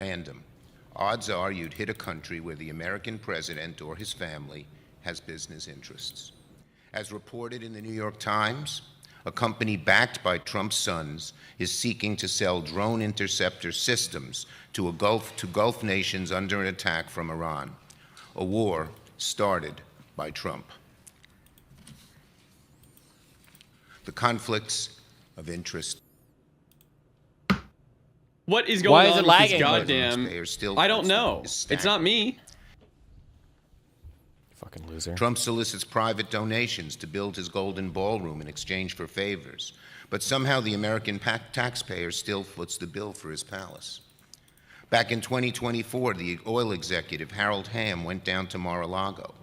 random, odds are you'd hit a country where the American president or his family has business interests. As reported in the New York Times, a company backed by Trump's sons is seeking to sell drone interceptor systems to Gulf nations under an attack from Iran, a war started by Trump. The conflicts of interest. What is going Why is on it with lagging? this goddamn... I don't know. It's not me. Fucking loser. Trump solicits private donations to build his golden ballroom in exchange for favors, but somehow the American taxpayer still foots the bill for his palace. Back in 2024, the oil executive Harold Hamm went down to Mar-a-Lago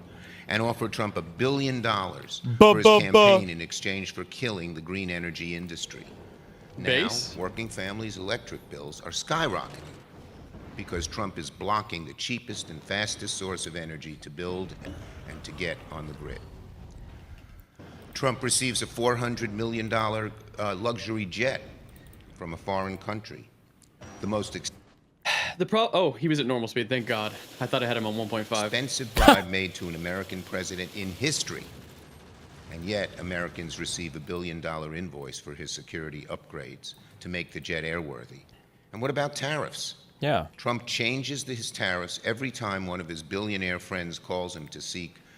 and offered Trump $1 billion for his campaign in exchange for killing the green energy industry. Now, working families' electric bills are skyrocketing because Trump is blocking the cheapest and fastest source of energy to build and to get on the grid. Trump receives a $400 million luxury jet from a foreign country. The most Oh, he was at normal speed. Thank God. I thought I had him on 1.5. expensive bribe made to an American president in history. And yet, Americans receive $1 billion invoice for his security upgrades to make the jet airworthy. And what about tariffs? Yeah. Trump changes his tariffs every time one of his billionaire friends calls him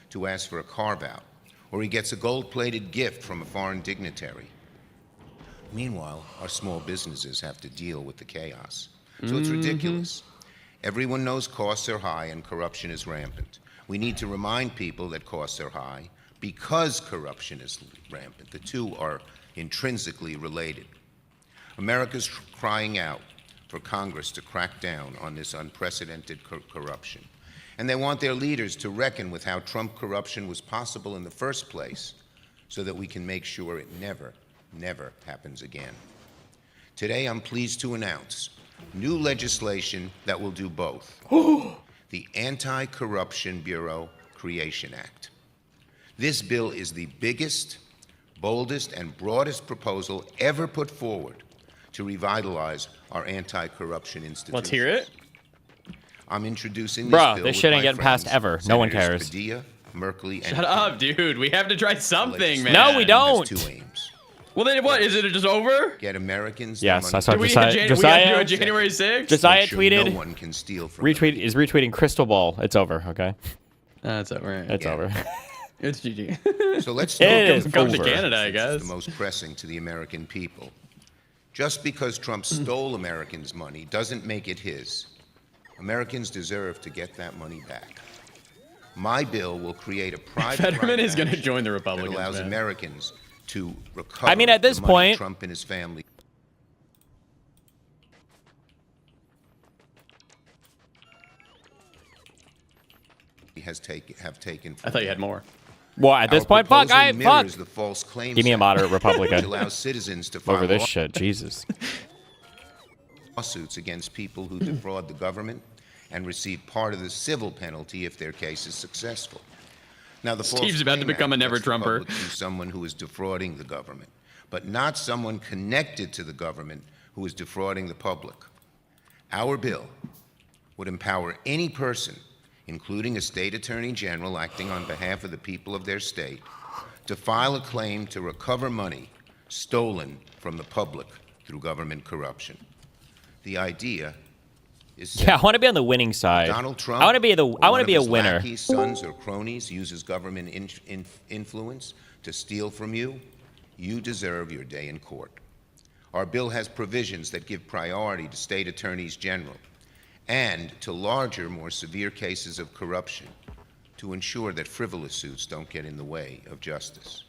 to ask for a carve-out, or he gets a gold-plated gift from a foreign dignitary. Meanwhile, our small businesses have to deal with the chaos. So it's ridiculous. Everyone knows costs are high and corruption is rampant. We need to remind people that costs are high because corruption is rampant. The two are intrinsically related. America's crying out for Congress to crack down on this unprecedented corruption. And they want their leaders to reckon with how Trump corruption was possible in the first place so that we can make sure it never, never happens again. Today, I'm pleased to announce new legislation that will do both. The Anti-Corruption Bureau Creation Act. This bill is the biggest, boldest, and broadest proposal ever put forward to revitalize our anti-corruption institutions. Let's hear it. I'm introducing this Bruh, bill this with shit ain't my getting passed friends, ever. No one Senators cares. Padilla, Merkley, and Shut up, dude. We have to try something, man. No, we don't. Has two aims. Well, then what? Is it just over? Get Americans Yes, their I saw money Do we, back. we have Josiah, to do a January 6th? Josiah Make sure tweeted, no one can steal from retweeting Crystal Ball. It's over, okay? That's over. It's over. It's GG. them. So let's It talk is Come to over. Canada, I the guess. most pressing to the American people. Just because Trump stole Americans' money doesn't make it his. Americans deserve to get that money back. My bill will create a private Fetterman is going to action join the that Republicans, allows man. Americans to recover I mean, at this the money point- Trump and his family have taken from I thought you them. had more. Well, at this Our point, fuck, proposal fuck. mirrors the False Claims Give me a Act, moderate which Republican allows citizens to file over this shit. Jesus. lawsuits against people who defraud the government and receive part of the civil penalty if their case is successful. Now, the Steve's False about to Claim become a Act lets the never-Trumper. public sue someone who is defrauding the government, but not someone connected to the government who is defrauding the public. Our bill would empower any person, including a state attorney general acting on behalf of the people of their state, to file a claim to recover money stolen from the public through government corruption. The idea is Yeah, I want to be on the winning side. Donald Trump. I want to be or I one want to of be a his winner. lackeys, sons or cronies uses government influence to steal from you. You deserve your day in court. Our bill has provisions that give priority to state attorneys general and to larger, more severe cases of corruption to ensure that frivolous suits don't get in the way of justice.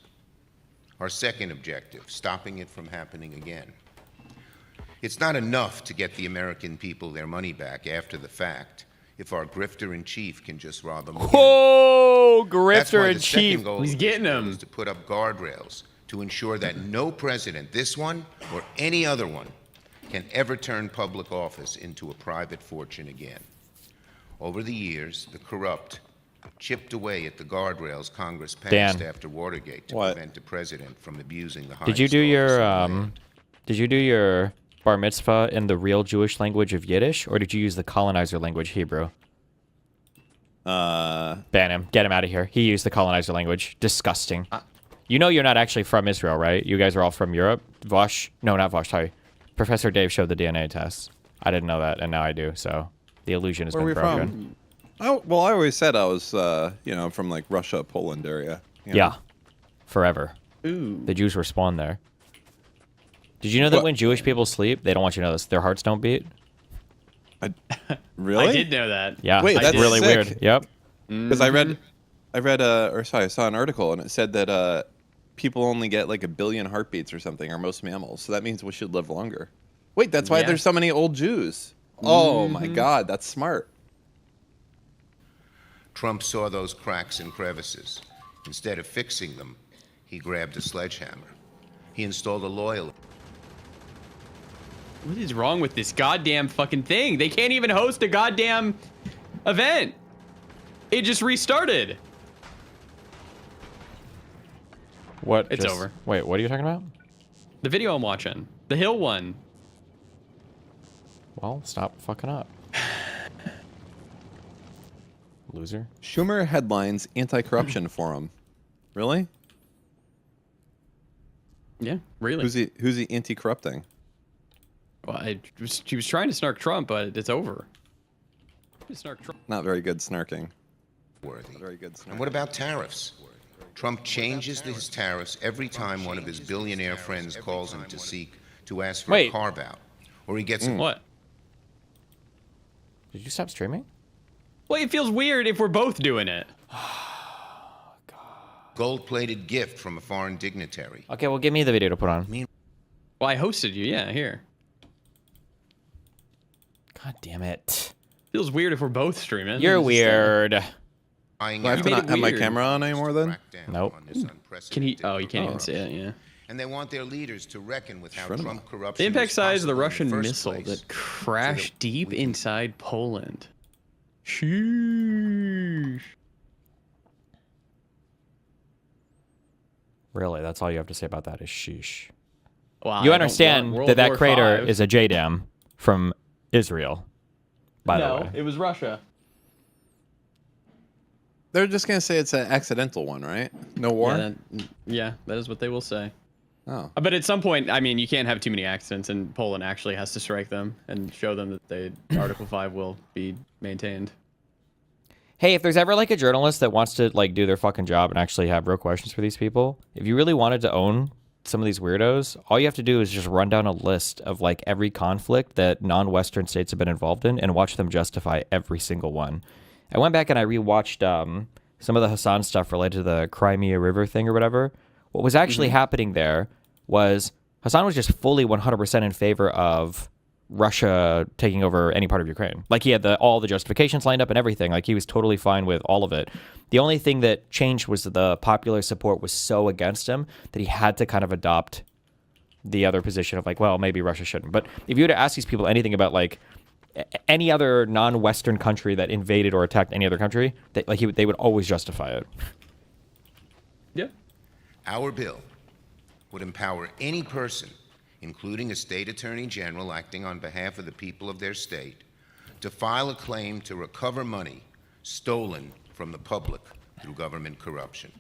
Our second objective, stopping it from happening again. It's not enough to get the American people their money back after the fact if our grifter-in-chief can just rob them again. Oh, That's why grifter the in second chief. goal He's of this getting bill 'em. is to put up guardrails to ensure that no president, this one or any other one, can ever turn public office into a private fortune again. Over the years, the corrupt chipped away at the guardrails Congress passed Dan. after Watergate to What? prevent the president from abusing the highest Did you do office your in the land. Did you do your bar mitzvah in the real Jewish language of Yiddish, or did you use the colonizer language, Hebrew? Ban him. Get him out of here. He used the colonizer language. Disgusting. You know you're not actually from Israel, right? You guys are all from Europe. Vosh? No, not Vosh. Sorry. Professor Dave showed the DNA test. I didn't know that, and now I do. So the illusion has Where are been we broken. from? Oh, well, I always said I was, from like Russia, Poland area. you know? Yeah. Forever. Ooh. The Jews were spawned there. Did you know that What? when Jewish people sleep, they don't want you to know this, their hearts don't beat? Really? I did know that. Yeah. Wait, I that's did. really sick. weird. Yep. Because I saw an article and it said that people only get like 1 billion heartbeats or something, or most mammals. So that means we should live longer. Wait, that's why Yeah. there's so many old Jews. Oh my God, that's smart. Trump saw those cracks and crevices. Instead of fixing them, he grabbed a sledgehammer. He installed a loyal. What is wrong with this goddamn fucking thing? They can't even host a goddamn event. It just restarted. What? It's over. Wait, what are you talking about? The video I'm watching. The Hill one. Well, stop fucking up. Loser. Schumer headlines anti-corruption forum. Really? Yeah, really. Who's he anti-corrupting? Well, she was trying to snark Trump, but it's over. Snark Trump. Not very good snarking. Worthy. Not very good And snarking. what about tariffs? Trump changes his tariffs every time one of his billionaire friends calls him to ask for a Wait. carve-out. Or he gets a What? Did you stop streaming? Well, it feels weird if we're both doing it. gold-plated gift from a foreign dignitary. Okay, well, give me the video to put on. Well, I hosted you. Yeah, here. God damn it. Feels weird if we're both streaming. You're It's just, weird. Buying Do I have to made not it have my weird. camera on anymore then? crack down Nope. on this Can he? unprecedented Oh, you can't even corruption. see it. Yeah. And they want their leaders to reckon with how Shred 'em Trump up. corruption The impact was size of the possible in Russian first missile place. that crashed that deep we can- inside Poland. Sheesh. Really, that's all you have to say about that is sheesh. Well, You I don't understand want that World War crater V. is a JDAM from Israel, by the No, way. it was Russia. They're just gonna say it's an accidental one, right? No war. Yeah, that is what they will say. Oh. But at some point, I mean, you can't have too many accidents, and Poland actually has to strike them and show them that Article 5 will be maintained. Hey, if there's ever like a journalist that wants to like do their fucking job and actually have real questions for these people, if you really wanted to own some of these weirdos, all you have to do is just run down a list of like every conflict that non-Western states have been involved in and watch them justify every single one. I went back and I rewatched some of the Hassan stuff related to the Crimea River thing or whatever. What was actually happening there was Hassan was just fully 100% in favor of Russia taking over any part of Ukraine. Like he had all the justifications lined up and everything. Like he was totally fine with all of it. The only thing that changed was that the popular support was so against him that he had to kind of adopt the other position of like, well, maybe Russia shouldn't. But if you were to ask these people anything about like any other non-Western country that invaded or attacked any other country, they would always justify it. Yeah. Our bill would empower any person, including a state attorney general acting on behalf of the people of their state, to file a claim to recover money stolen from the public through government corruption.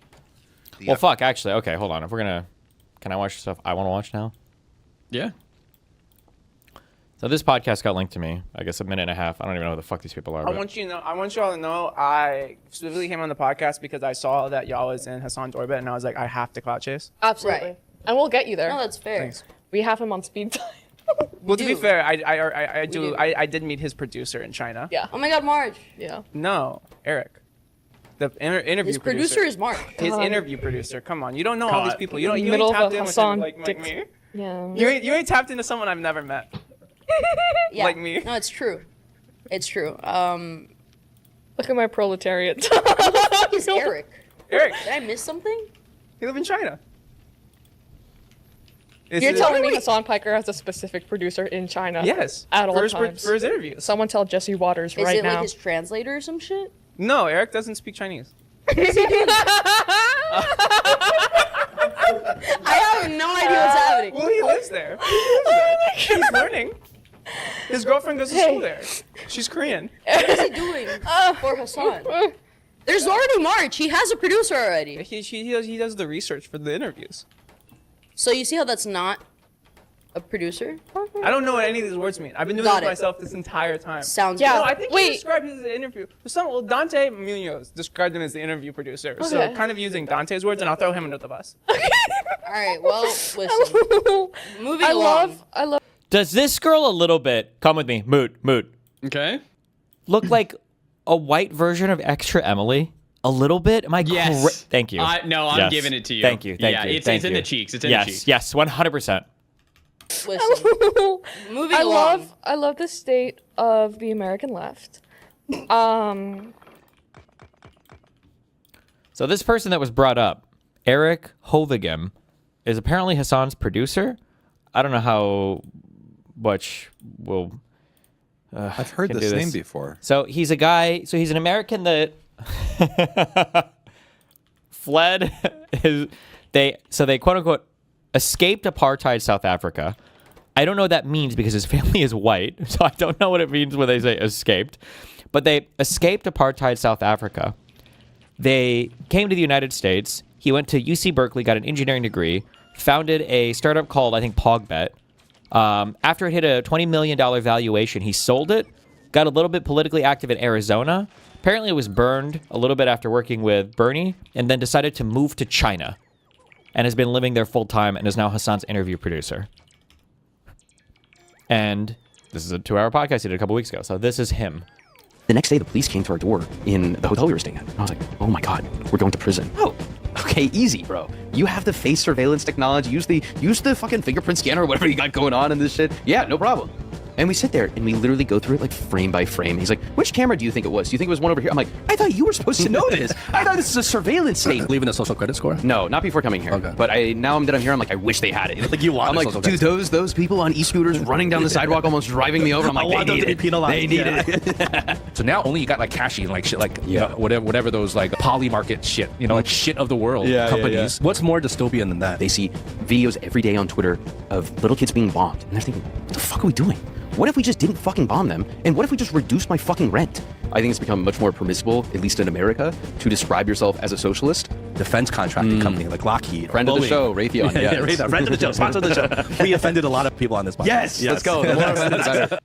The Well, fuck, actually. Okay, hold on. If we're going to... Can I watch stuff I want to watch now? Yeah. So this podcast got linked to me, I guess, a minute and a half. I don't even know who the fuck these people are. I but- want you all to know I specifically came on the podcast because I saw that y'all was in Hassan's orbit and I was like, I have to clout chase. Absolutely. Right. And we'll get you there. No, that's fair. Thanks. We have him on speed time. Well, to be do. fair, do. I did meet his producer in China. Yeah. Oh my God, Marge. Yeah. No, Eric. The interview His producer is Mark. his God. interview producer. Come on, you don't know all these people. You don't. You Middle ain't of tapped a in with Hassan like dick- me. Yeah. You ain't tapped into someone I've never met. Yeah. like me. No, it's true. It's true. Look at my proletariat. Is Eric? Eric, Did I miss something? he live in China. You're telling me Hassan Piker has a specific producer in China? Yes. At all for his, times. for his interviews. Someone tell Jesse Waters Is right it now. like his translator or some shit? No, Eric doesn't speak Chinese. I have no idea what's happening. Well, he lives there. He's learning. His girlfriend goes to school there. She's Korean. What is he doing for Hassan? There's already March. He has a producer already. He does the research for the interviews. So you see how that's not a producer? I don't know what any of these words mean. I've been doing Got this it. myself this entire time. Sounds Yeah. No, good. I think he described his interview. Well, Dante Munoz described him as the interview producer. So Okay. kind of using Dante's words, and I'll throw him under the bus. All right. Well, listen. Moving I along. love. Does this girl a little bit, come with me, Moot, Okay. look like a white version of Extra Emily? A little bit? Am I Yes. Thank you. No, I'm Yes. giving it to you. Thank you. Thank yeah, you. it's thank in you. the cheeks. It's in yes, the cheeks. Yes, 100%. Listen. Moving along. I love the state of the American left. So this person that was brought up, Eric Hovigem, is apparently Hassan's producer. I don't know how much will. I've heard Can this do name this. before. So he's a guy. So he's an American that fled. They quote unquote escaped apartheid South Africa. I don't know what that means because his family is white, so I don't know what it means when they say escaped. But they escaped apartheid South Africa. They came to the United States. He went to UC Berkeley, got an engineering degree, founded a startup called, I think, PogBet. After it hit a $20 million valuation, he sold it, got a little bit politically active in Arizona. Apparently, it was burned a little bit after working with Bernie, and then decided to move to China and has been living there full time and is now Hassan's interview producer. And this is a 2-hour podcast he did a couple weeks ago, so this is him. The next day, the police came to our door in the hotel we were staying at. And I was like, oh my God, we're going to prison. Oh, okay, easy, bro. You have the face surveillance technology. Use the fucking fingerprint scanner or whatever you got going on in this shit. Yeah, no problem. And we sit there and we literally go through it like frame by frame. He's like, which camera do you think it was? Do you think it was one over here? I'm like, I thought you were supposed to know this. I thought this is a surveillance state. Leaving a social credit score? No, not before coming here. Okay. But now that I'm here, I'm like, I wish they had it. Like you want I'm a like, social dude, credit those people on e-scooters running down the sidewalk, almost driving me over. I'm I like, want they them to need be it. penalized. They need Yeah. it. So now only you got like Cashy and like shit like Yeah. whatever those like poly market shit, like shit of the world companies. What's more dystopian than that? They see videos every day on Twitter of little kids being bombed. And they're thinking, what the fuck are we doing? What if we just didn't fucking bomb them? And what if we just reduced my fucking rent? I think it's become much more permissible, at least in America, to describe yourself as a socialist. Defense contracting company like Lockheed. Friend of the Boeing. show, Raytheon. Yeah, Yes. Raytheon. Friend of the show, sponsor of the show. We offended a lot of people on this podcast. Yes, let's go. The more offended, the better.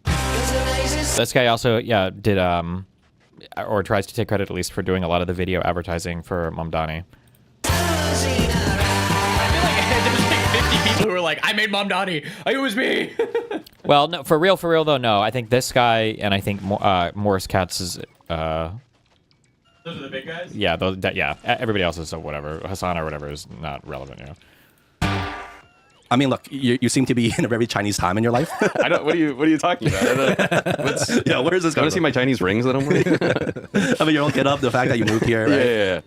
This guy also, did or tries to take credit at least for doing a lot of the video advertising for Mamdani. There's like 50 people who are like, I made Mom Donnie. It was me. Well, no, for real though, no. I think this guy and I think Morris Katz is. Those are the big guys? Yeah, everybody else is so whatever. Hassan or whatever is not relevant. I mean, look, you seem to be in a very Chinese time in your life. I don't. What are you talking about? Yeah, where is this Want going? to see my Chinese rings that I'm wearing? I mean, your own get up, the fact that you moved here, right?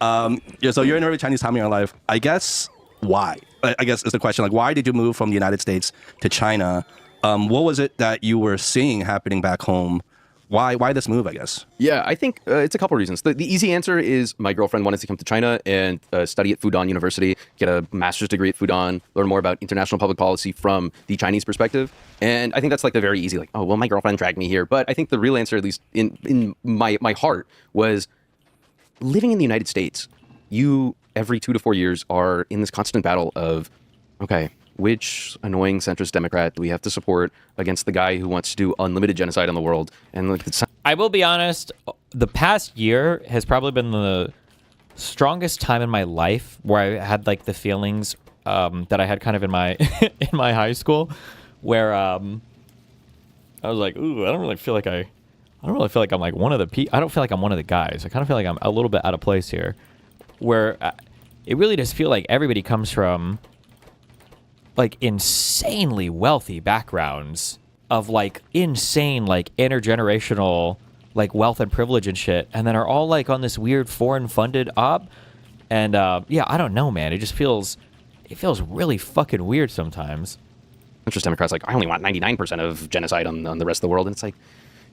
Yeah. So you're in a very Chinese time in your life. I guess why? I guess is the question. Like, why did you move from the United States to China? What was it that you were seeing happening back home? Why this move, I guess? Yeah, I think it's a couple reasons. The easy answer is my girlfriend wanted to come to China and study at Fudan University, get a master's degree at Fudan, learn more about international public policy from the Chinese perspective. And I think that's like the very easy, like, oh, well, my girlfriend dragged me here. But I think the real answer, at least in my heart, was living in the United States. You, every 2 to 4 years, are in this constant battle of, okay, which annoying centrist Democrat do we have to support against the guy who wants to do unlimited genocide on the world? And like, I will be honest, the past year has probably been the strongest time in my life where I had like the feelings that I had kind of in my in my high school, where I was like, ooh, I don't really feel like I'm like one of the I don't feel like I'm one of the guys. I kind of feel like I'm a little bit out of place here, where it really does feel like everybody comes from like insanely wealthy backgrounds of like insane like intergenerational like wealth and privilege and shit, and then are all like on this weird foreign funded op. And yeah, I don't know, man. It feels really fucking weird sometimes. centrist Democrats like, I only want 99% of genocide on the rest of the world. And it's like,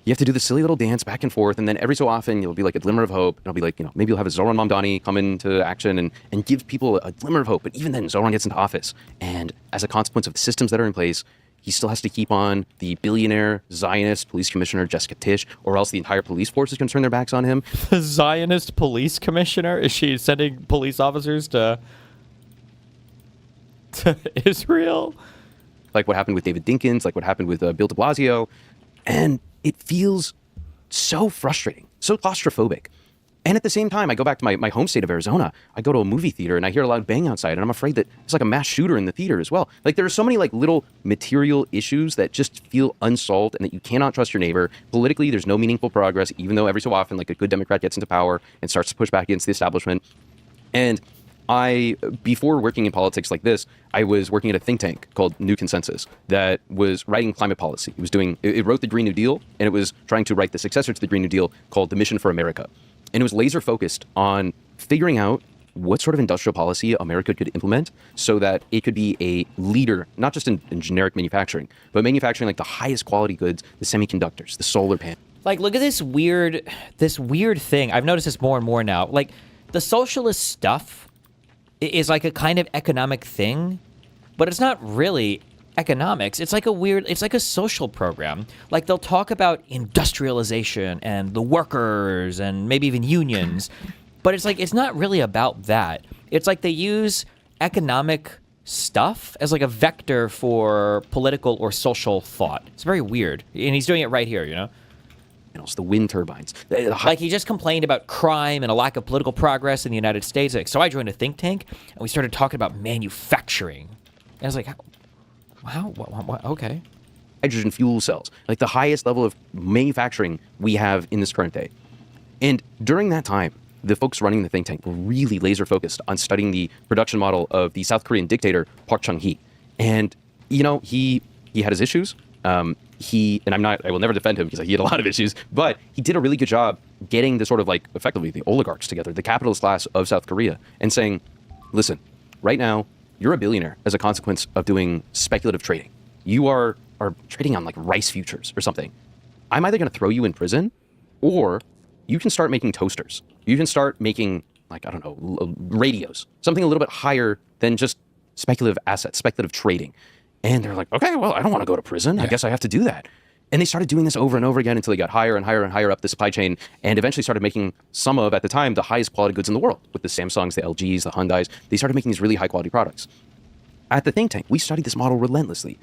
you have to do this silly little dance back and forth, and then every so often you'll be like a glimmer of hope. And it'll be like, maybe you'll have a Zoran Mamdani come into action and give people a glimmer of hope. But even then, Zoran gets into office, and as a consequence of the systems that are in place, he still has to keep on the billionaire Zionist police commissioner Jessica Tisch, or else the entire police force is going to turn their backs on him. The Zionist police commissioner? Is she sending police officers to Israel? Like what happened with David Dinkins, like what happened with Bill de Blasio. And it feels so frustrating, so claustrophobic. And at the same time, I go back to my home state of Arizona. I go to a movie theater and I hear a loud bang outside, and I'm afraid that there's like a mass shooter in the theater as well. Like there are so many like little material issues that just feel unsolved, and that you cannot trust your neighbor. Politically, there's no meaningful progress, even though every so often like a good Democrat gets into power and starts to push back against the establishment. And before working in politics like this, I was working at a think tank called New Consensus that was writing climate policy. It wrote the Green New Deal, and it was trying to write the successor to the Green New Deal called the Mission for America. And it was laser focused on figuring out what sort of industrial policy America could implement so that it could be a leader, not just in generic manufacturing, but manufacturing like the highest quality goods, the semiconductors, the solar panels. Like, look at this weird thing. I've noticed this more and more now. Like, the socialist stuff is like a kind of economic thing, but it's not really economics. It's like a social program. Like, they'll talk about industrialization and the workers and maybe even unions, but it's like, it's not really about that. It's like they use economic stuff as like a vector for political or social thought. It's very weird. And he's doing it right here, The wind turbines. Like, he just complained about crime and a lack of political progress in the United States. Like, so I joined a think tank, and we started talking about manufacturing. And I was like, wow, okay. Hydrogen fuel cells, like the highest level of manufacturing we have in this current day. And during that time, the folks running the think tank were really laser focused on studying the production model of the South Korean dictator, Park Chung-hee. And, he had his issues. I will never defend him because he had a lot of issues, but he did a really good job getting the sort of like effectively the oligarchs together, the capitalist class of South Korea, and saying, listen, right now, you're a billionaire as a consequence of doing speculative trading. You are trading on like rice futures or something. I'm either going to throw you in prison, or you can start making toasters. You can start making like, I don't know, radios, something a little bit higher than just speculative assets, speculative trading. And they're like, okay, well, I don't want to go to prison. I guess I have to do that. And they started doing this over and over again until they got higher and higher and higher up the supply chain, and eventually started making some of, at the time, the highest quality goods in the world. With the Samsungs, the LGs, the Hyundais, they started making these really high quality products. At the think tank, we studied this model relentlessly.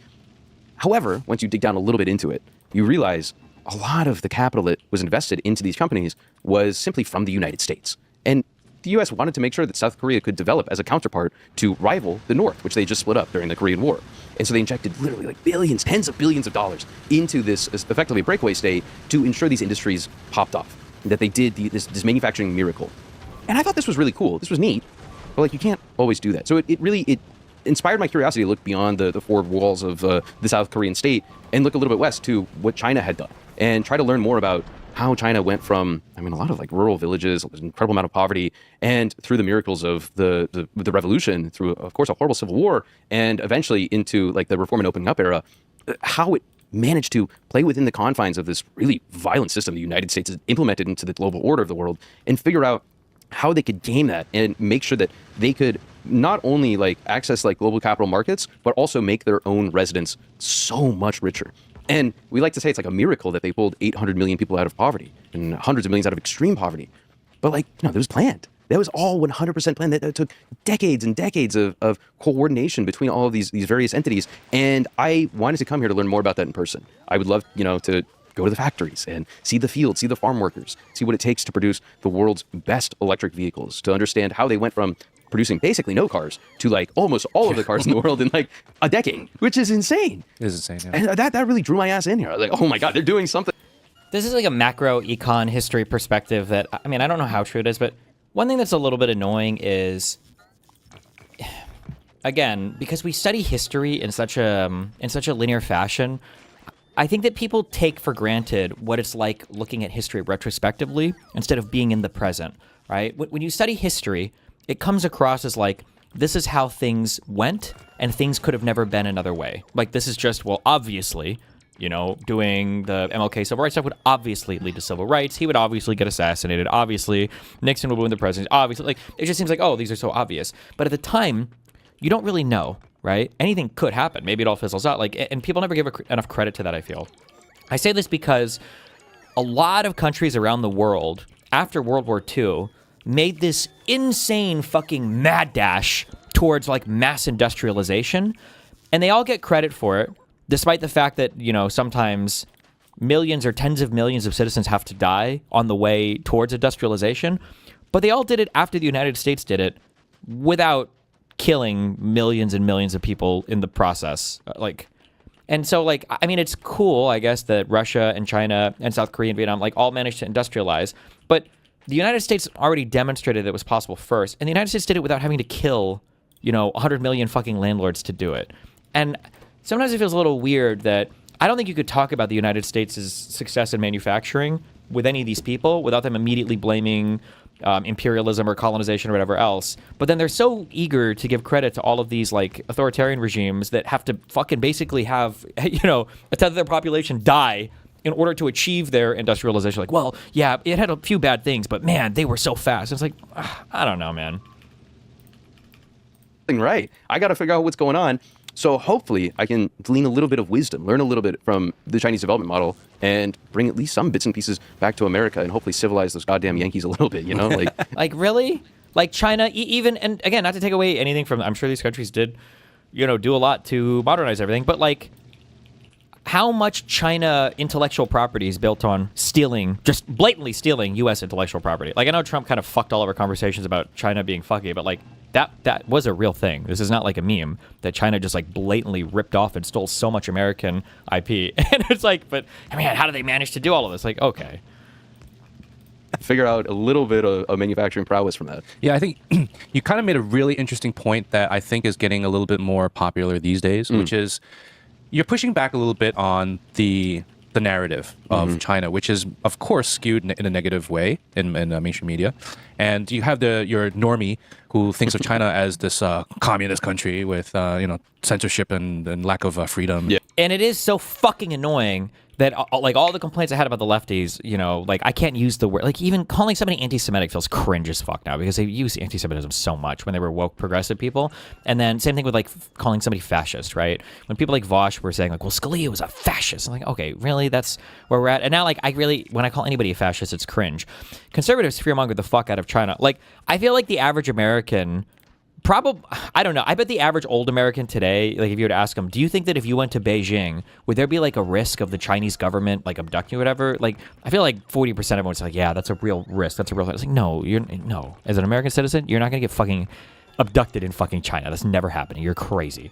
However, once you dig down a little bit into it, you realize a lot of the capital that was invested into these companies was simply from the United States. And the U.S. wanted to make sure that South Korea could develop as a counterpart to rival the North, which they just split up during the Korean War. And so they injected literally like billions, tens of billions of dollars into this effectively breakaway state to ensure these industries popped off, that they did this manufacturing miracle. And I thought this was really cool. This was neat, but like you can't always do that. So it really inspired my curiosity to look beyond the four walls of the South Korean state and look a little bit west to what China had done and try to learn more about how China went from, a lot of like rural villages, an incredible amount of poverty, and through the miracles of the revolution, through, of course, a horrible civil war, and eventually into like the reform and opening up era, how it managed to play within the confines of this really violent system the United States has implemented into the global order of the world, and figure out how they could game that and make sure that they could not only like access like global capital markets, but also make their own residents so much richer. And we like to say it's like a miracle that they pulled 800 million people out of poverty and hundreds of millions out of extreme poverty. But that was planned. That was all 100% planned. That took decades and decades of coordination between all of these various entities. And I wanted to come here to learn more about that in person. I would love, to go to the factories and see the fields, see the farm workers, see what it takes to produce the world's best electric vehicles, to understand how they went from producing basically no cars to like almost all of the cars in the world in like a decade, which is insane. It is insane. Yeah. And that really drew my ass in here. I was like, oh my God, they're doing something. This is like a macro econ history perspective that, I don't know how true it is, but one thing that's a little bit annoying is, again, because we study history in such a linear fashion, I think that people take for granted what it's like looking at history retrospectively instead of being in the present, right? When you study history, it comes across as like, this is how things went, and things could have never been another way. Like, this is just, well, obviously, You know, doing the MLK civil rights stuff would obviously lead to civil rights. He would obviously get assassinated. Obviously, Nixon would win the presidency. Obviously, like, it just seems like, oh, these are so obvious. But at the time, you don't really know, right? Anything could happen. Maybe it all fizzles out. Like, and people never give enough credit to that, I feel. I say this because a lot of countries around the world after World War II made this insane fucking mad dash towards like mass industrialization, and they all get credit for it, despite the fact that, you know, sometimes millions or tens of millions of citizens have to die on the way towards industrialization. But they all did it after the United States did it without killing millions and millions of people in the process. And so, like, I mean, it's cool, I guess, that Russia and China and South Korea and Vietnam, like, all managed to industrialize. But the United States already demonstrated that it was possible first. And the United States did it without having to kill, you know, 100 million fucking landlords to do it. And sometimes it feels a little weird that I don't think you could talk about the United States' success in manufacturing with any of these people without them immediately blaming imperialism or colonization or whatever else. But then they're so eager to give credit to all of these like authoritarian regimes that have to fucking basically have, you know, a tenth of their population die in order to achieve their industrialization. Like, well, yeah, it had a few bad things, but man, they were so fast. It's like, I don't know, man. Right. I got to figure out what's going on. So hopefully I can glean a little bit of wisdom, learn a little bit from the Chinese development model, and bring at least some bits and pieces back to America and hopefully civilize those goddamn Yankees a little bit, you know? Like, like really? Like China, even, and again, not to take away anything from, I'm sure these countries did, you know, do a lot to modernize everything, but like, how much China intellectual property is built on stealing, just blatantly stealing U.S. intellectual property? Like, I know Trump kind of fucked all of our conversations about China being fucky, but like, that was a real thing. This is not like a meme that China just like blatantly ripped off and stole so much American IP. And it's like, but I mean, how do they manage to do all of this? Like, okay. figure out a little bit of manufacturing prowess from that. Yeah, I think you kind of made a really interesting point that I think is getting a little bit more popular these days, which is you're pushing back a little bit on the narrative of China, which is, of course, skewed in a negative way in mainstream media. And you have your normie who thinks of China as this communist country with censorship and lack of freedom. Yeah. And it is so fucking annoying that like all the complaints I had about the lefties, like I can't use the word, like even calling somebody anti-Semitic feels cringe as fuck now because they use anti-Semitism so much when they were woke progressive people. And then same thing with like calling somebody fascist, right? When people like Vosh were saying like, well, Scalia was a fascist. I'm like, okay, really? That's where we're at? And now like when I call anybody a fascist, it's cringe. Conservatives fearmonger the fuck out of China. Like I feel like the average American I don't know. I bet the average old American today, like if you were to ask them, do you think that if you went to Beijing, would there be like a risk of the Chinese government like abducting you or whatever? Like, I feel like 40% of everyone would say, like, yeah, that's a real risk. That's a real thing. It's like, no. As an American citizen, you're not going to get fucking abducted in fucking China. That's never happening. You're crazy.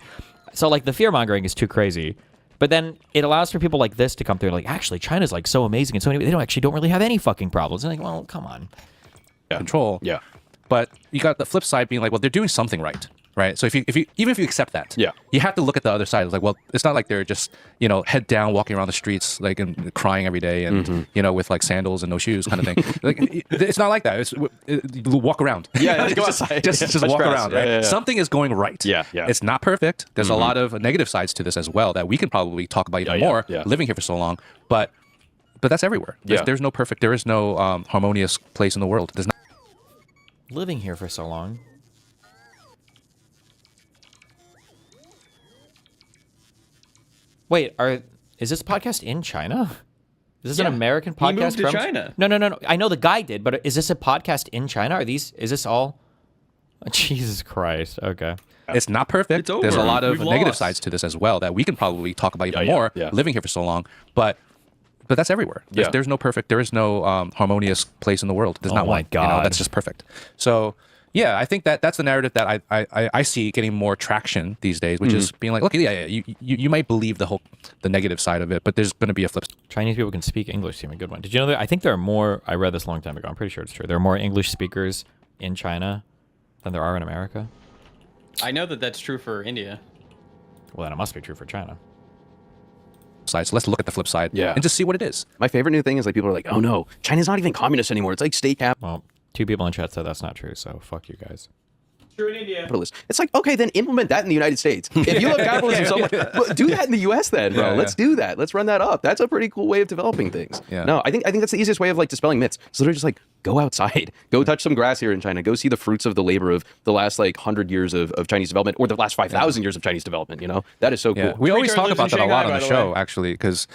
So like the fear mongering is too crazy. But then it allows for people like this to come through like, actually, China's like so amazing and so many, they don't really have any fucking problems. And like, well, come on. Yeah. Control. Yeah. But you got the flip side being like, well, they're doing something right, So if you even if you accept that, you have to look at the other side. It's like, well, it's not like they're just head down walking around the streets like and crying every day and with like sandals and no shoes kind of thing. Like it's not like that. It's walk around. Yeah, just walk around. Right? Yeah. Something is going right. Yeah. It's not perfect. There's a lot of negative sides to this as well that we can probably talk about even more living here for so long. But that's everywhere. There's no perfect. There is no harmonious place in the world. There's not. Living here for so long. Wait, is this podcast in China? Is this an American podcast? He moved to from China. No. I know the guy did, but is this a podcast in China? Is this all? Oh, Jesus Christ. Okay. It's not perfect. It's over. There's a lot of We've negative lost. sides to this as well that we can probably talk about even more living here for so long. But that's everywhere. There's no perfect. There is no harmonious place in the world. There's not my one. God. That's just perfect. So yeah, I think that's the narrative that I see getting more traction these days, which is being like, okay, you might believe the negative side of it, but there's going to be a flip. Chinese people can speak English. Seem a good one. Did you know that? I think there are more. I read this a long time ago. I'm pretty sure it's true. There are more English speakers in China than there are in America. I know that that's true for India. Well, then it must be true for China. Side. So let's look at the flip side and just see what it is. My favorite new thing is like people are like, oh no, China's not even communist anymore. It's like state cap. Well, 2 people in chat said that's not true, so fuck you guys. capitalist. It's like, okay, then implement that in the United States. If you love capitalism so much, well, do that in the US then, bro. Let's do that. Let's run that up. That's a pretty cool way of developing things. Yeah. No, I think that's the easiest way of like dispelling myths. So they're just like, go outside, go touch some grass here in China, go see the fruits of the labor of the last like 100 years of Chinese development, or the last 5,000 years of Chinese development. You know, that is so cool. Yeah. We always talk lives about in that a lot Shanghai, on the by the show, way. actually, because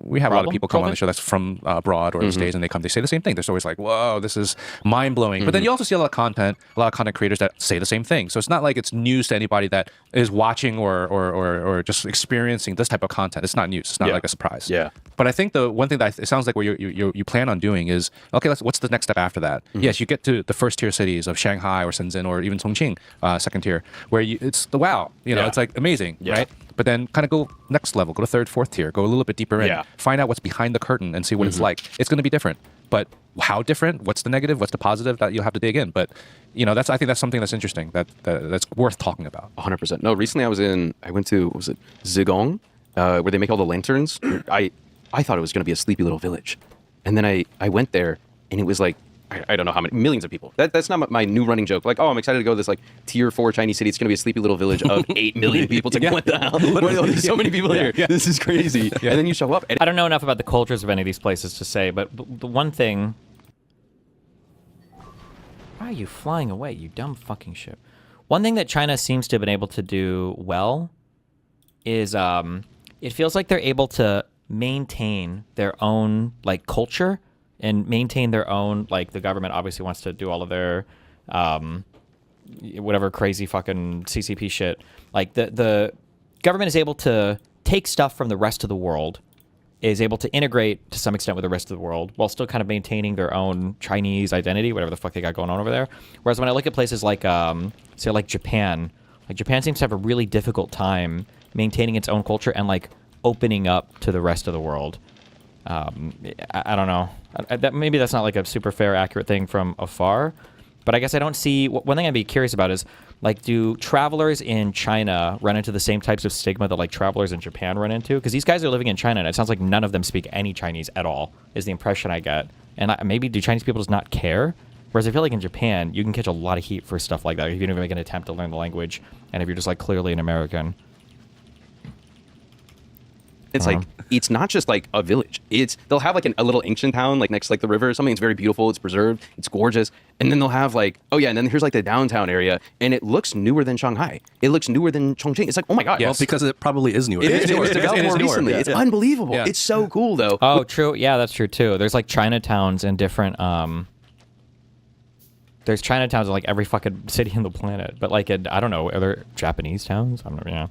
we have a lot of people come on the show that's from abroad or the States, and they say the same thing. They're always like, "Whoa, this is mind blowing." But then you also see a lot of content creators that say the same thing. So it's not like it's news to anybody that is watching or just experiencing this type of content. It's not news. It's not like a surprise. Yeah. But I think the one thing that it sounds like what you plan on doing is, okay, what's the next step after that? Yes, you get to the first tier cities of Shanghai or Shenzhen or even Chongqing, second tier, where it's the wow. It's like amazing, right? But then kind of go next level, go to third, fourth tier, go a little bit deeper in, find out what's behind the curtain and see what it's like. It's going to be different. But how different? What's the negative? What's the positive? That you'll have to dig in. But I think that's something that's interesting. That's worth talking about. 100%. No, recently I went to, what was it, Zigong, where they make all the lanterns. I thought it was going to be a sleepy little village. And then I went there, and it was like, I don't know how many, millions of people. That's not my new running joke. Like, oh, I'm excited to go to this like tier 4 Chinese city. It's going to be a sleepy little village of 8 million people. It's like, what the hell? There's so many people here. This is crazy. And then you show up. And I don't know enough about the cultures of any of these places to say, but the one thing... Why are you flying away, you dumb fucking ship? One thing that China seems to have been able to do well is it feels like they're able to maintain their own like culture and maintain their own, like the government obviously wants to do all of their whatever crazy fucking CCP shit. Like the government is able to take stuff from the rest of the world, is able to integrate to some extent with the rest of the world while still kind of maintaining their own Chinese identity, whatever the fuck they got going on over there. Whereas when I look at places like, say like Japan seems to have a really difficult time maintaining its own culture and like opening up to the rest of the world. I don't know. Maybe that's not like a super fair, accurate thing from afar, but I guess I don't see. One thing I'd be curious about is like, do travelers in China run into the same types of stigma that like travelers in Japan run into? Because these guys are living in China, and it sounds like none of them speak any Chinese at all. Is the impression I get. And maybe do Chinese people just not care? Whereas I feel like in Japan, you can catch a lot of heat for stuff like that if you don't even make an attempt to learn the language, and if you're just like clearly an American. it's like it's not just like a village. They'll have like a little ancient town like next to like the river or something. It's very beautiful. It's preserved. It's gorgeous. And then they'll have like, oh yeah, and then here's like the downtown area, and it looks newer than Shanghai. It looks newer than Chongqing. It's like, oh my god. Well, because it probably is newer. It is newer. It's developed more recently. Yeah, it's unbelievable. Yeah. It's so cool though. Oh, true. Yeah, that's true too. There's like Chinatowns in different there's Chinatowns in like every fucking city on the planet. But like I don't know, are there Japanese towns? I don't know, yeah.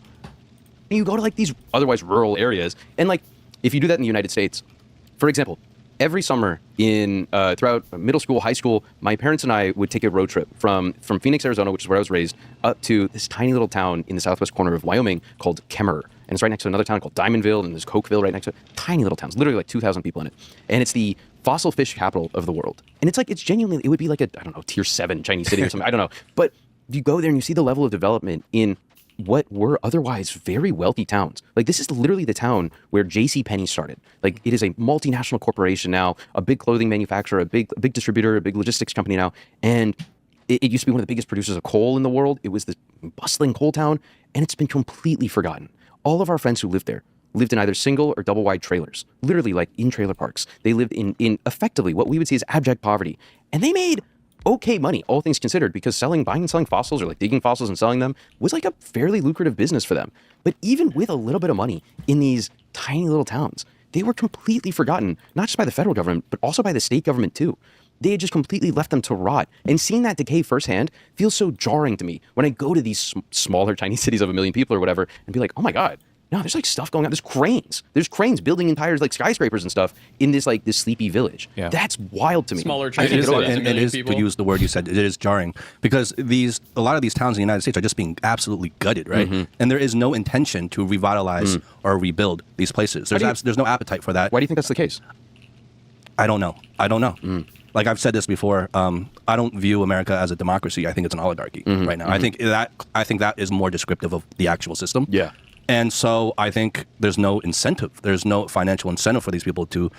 You go to like these otherwise rural areas, and like if you do that in the United States, for example, every summer in throughout middle school, high school, my parents and I would take a road trip from Phoenix, Arizona, which is where I was raised, up to this tiny little town in the southwest corner of Wyoming called Kemmerer. And it's right next to another town called Diamondville, and there's Cokeville right next to it. Tiny little towns, literally like 2,000 people in it. And it's the fossil fish capital of the world. And it's like, it's genuinely, it would be like a, I don't know, tier 7 Chinese city or something. I don't know. But you go there and you see the level of development in what were otherwise very wealthy towns. Like, this is literally the town where JCPenney started. Like, it is a multinational corporation now, a big clothing manufacturer, a big distributor, a big logistics company now. And it used to be one of the biggest producers of coal in the world. It was this bustling coal town, and it's been completely forgotten. All of our friends who lived there lived in either single or double wide trailers, literally like in trailer parks. They lived in effectively what we would see as abject poverty. And they made okay money, all things considered, because buying and selling fossils or like digging fossils and selling them was like a fairly lucrative business for them. But even with a little bit of money in these tiny little towns, they were completely forgotten, not just by the federal government, but also by the state government too. They had just completely left them to rot. And seeing that decay firsthand feels so jarring to me when I go to these smaller Chinese cities of 1 million people or whatever and be like, oh my God, no, there's like stuff going on. There's cranes building entire like skyscrapers and stuff in this like this sleepy village. Yeah. That's wild to me. Smaller I can't Chinese get over cities. that. And it is, to use the word you said, it is jarring because a lot of these towns in the United States are just being absolutely gutted, right? Mm-hmm. And there is no intention to revitalize or rebuild these places. There's no appetite for that. Why do you think that's the case? I don't know. Like I've said this before, I don't view America as a democracy. I think it's an oligarchy right now. I think that is more descriptive of the actual system. Yeah. And so I think there's no incentive. There's no financial incentive for these people to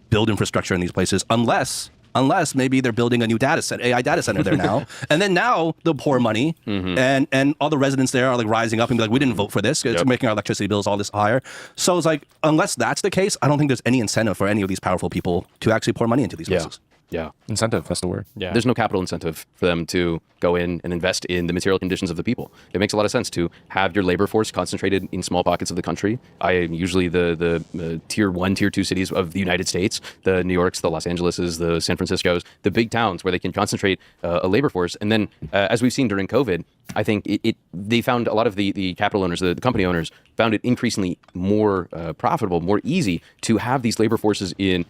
build infrastructure in these places unless unless maybe they're building a new data center, AI data center there now. And then now they'll pour money, and all the residents there are like rising up and be like, we didn't vote for this. It's making our electricity bills all this higher. So it's like, unless that's the case, I don't think there's any incentive for any of these powerful people to actually pour money into these places. Yeah. Incentive, that's the word. Yeah. There's no capital incentive for them to go in and invest in the material conditions of the people. It makes a lot of sense to have your labor force concentrated in small pockets of the country. Usually the tier 1, tier 2 cities of the United States, the New Yorks, the Los Angeleses, the San Franciscos, the big towns where they can concentrate a labor force. And then, as we've seen during COVID, I think they found a lot of the capital owners, the company owners, found it increasingly more profitable, more easy to have these labor forces in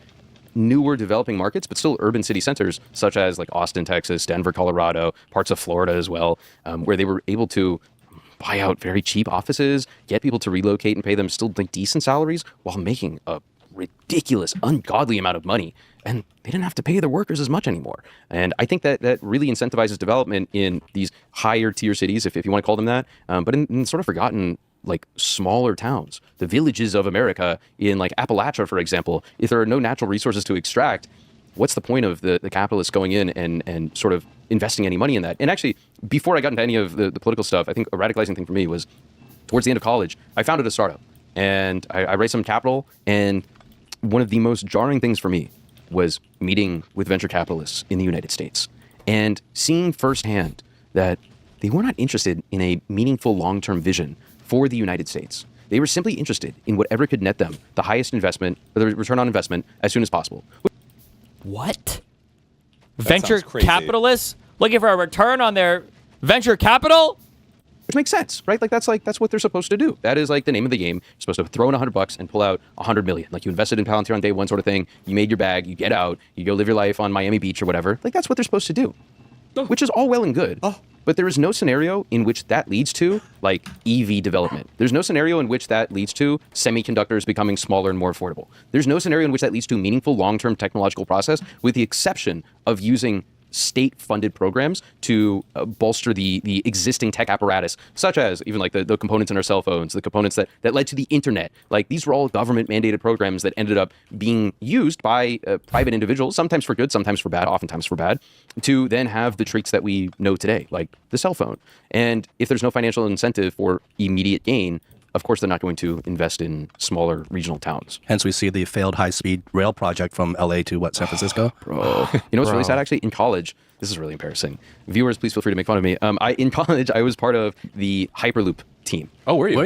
newer developing markets, but still urban city centers, such as like Austin, Texas, Denver, Colorado, parts of Florida as well, where they were able to buy out very cheap offices, get people to relocate and pay them still like decent salaries while making a ridiculous, ungodly amount of money. And they didn't have to pay their workers as much anymore. And I think that really incentivizes development in these higher tier cities, if you want to call them that, but in sort of forgotten like smaller towns, the villages of America in like Appalachia, for example. If there are no natural resources to extract, what's the point of the capitalists going in and sort of investing any money in that? And actually, before I got into any of the political stuff, I think a radicalizing thing for me was towards the end of college, I founded a startup and I raised some capital. And one of the most jarring things for me was meeting with venture capitalists in the United States and seeing firsthand that they were not interested in a meaningful long-term vision for the United States. They were simply interested in whatever could net them the highest investment, or the return on investment, as soon as possible. What? Venture sounds crazy. capitalists looking for a return on their venture capital? Which makes sense, right? That's what they're supposed to do. That is like the name of the game. You're supposed to throw in $100 and pull out $100 million. Like you invested in Palantir on day one, sort of thing. You made your bag. You get out. You go live your life on Miami Beach or whatever. Like that's what they're supposed to do, which is all well and good. But there is no scenario in which that leads to like EV development. There's no scenario in which that leads to semiconductors becoming smaller and more affordable. There's no scenario in which that leads to meaningful long-term technological process, with the exception of using state-funded programs to bolster the existing tech apparatus, such as even like the components in our cell phones, the components that led to the internet. Like these were all government-mandated programs that ended up being used by private individuals, sometimes for good, sometimes for bad, oftentimes for bad, to then have the treats that we know today, like the cell phone. And if there's no financial incentive for immediate gain, of course, they're not going to invest in smaller regional towns. Hence, we see the failed high-speed rail project from LA to San Francisco. Bro, you know what's really sad? Actually, in college, this is really embarrassing. Viewers, please feel free to make fun of me. In college, I was part of the Hyperloop team. Oh, were you?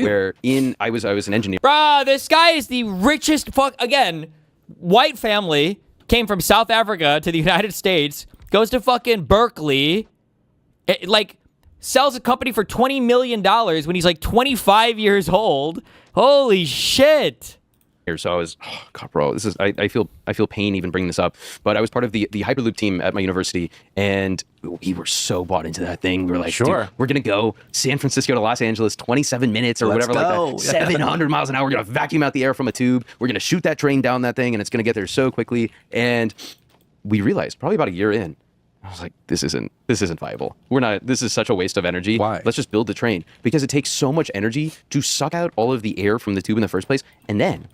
I was an engineer. Bruh, this guy is the richest again, white family, came from South Africa to the United States, goes to fucking Berkeley, sells a company for $20 million when he's like 25 years old. Holy shit. So I was, God, bro, I feel pain even bringing this up, but I was part of the Hyperloop team at my university, and we were so bought into that thing. We were like, sure, dude, we're going to go San Francisco to Los Angeles, 27 minutes or whatever, like that, 700 miles an hour. We're going to vacuum out the air from a tube. We're going to shoot that train down that thing, and it's going to get there so quickly. And we realized probably about a year in, I was like, this isn't viable. This is such a waste of energy. Why? Let's just build the train, because it takes so much energy to suck out all of the air from the tube in the first place, and then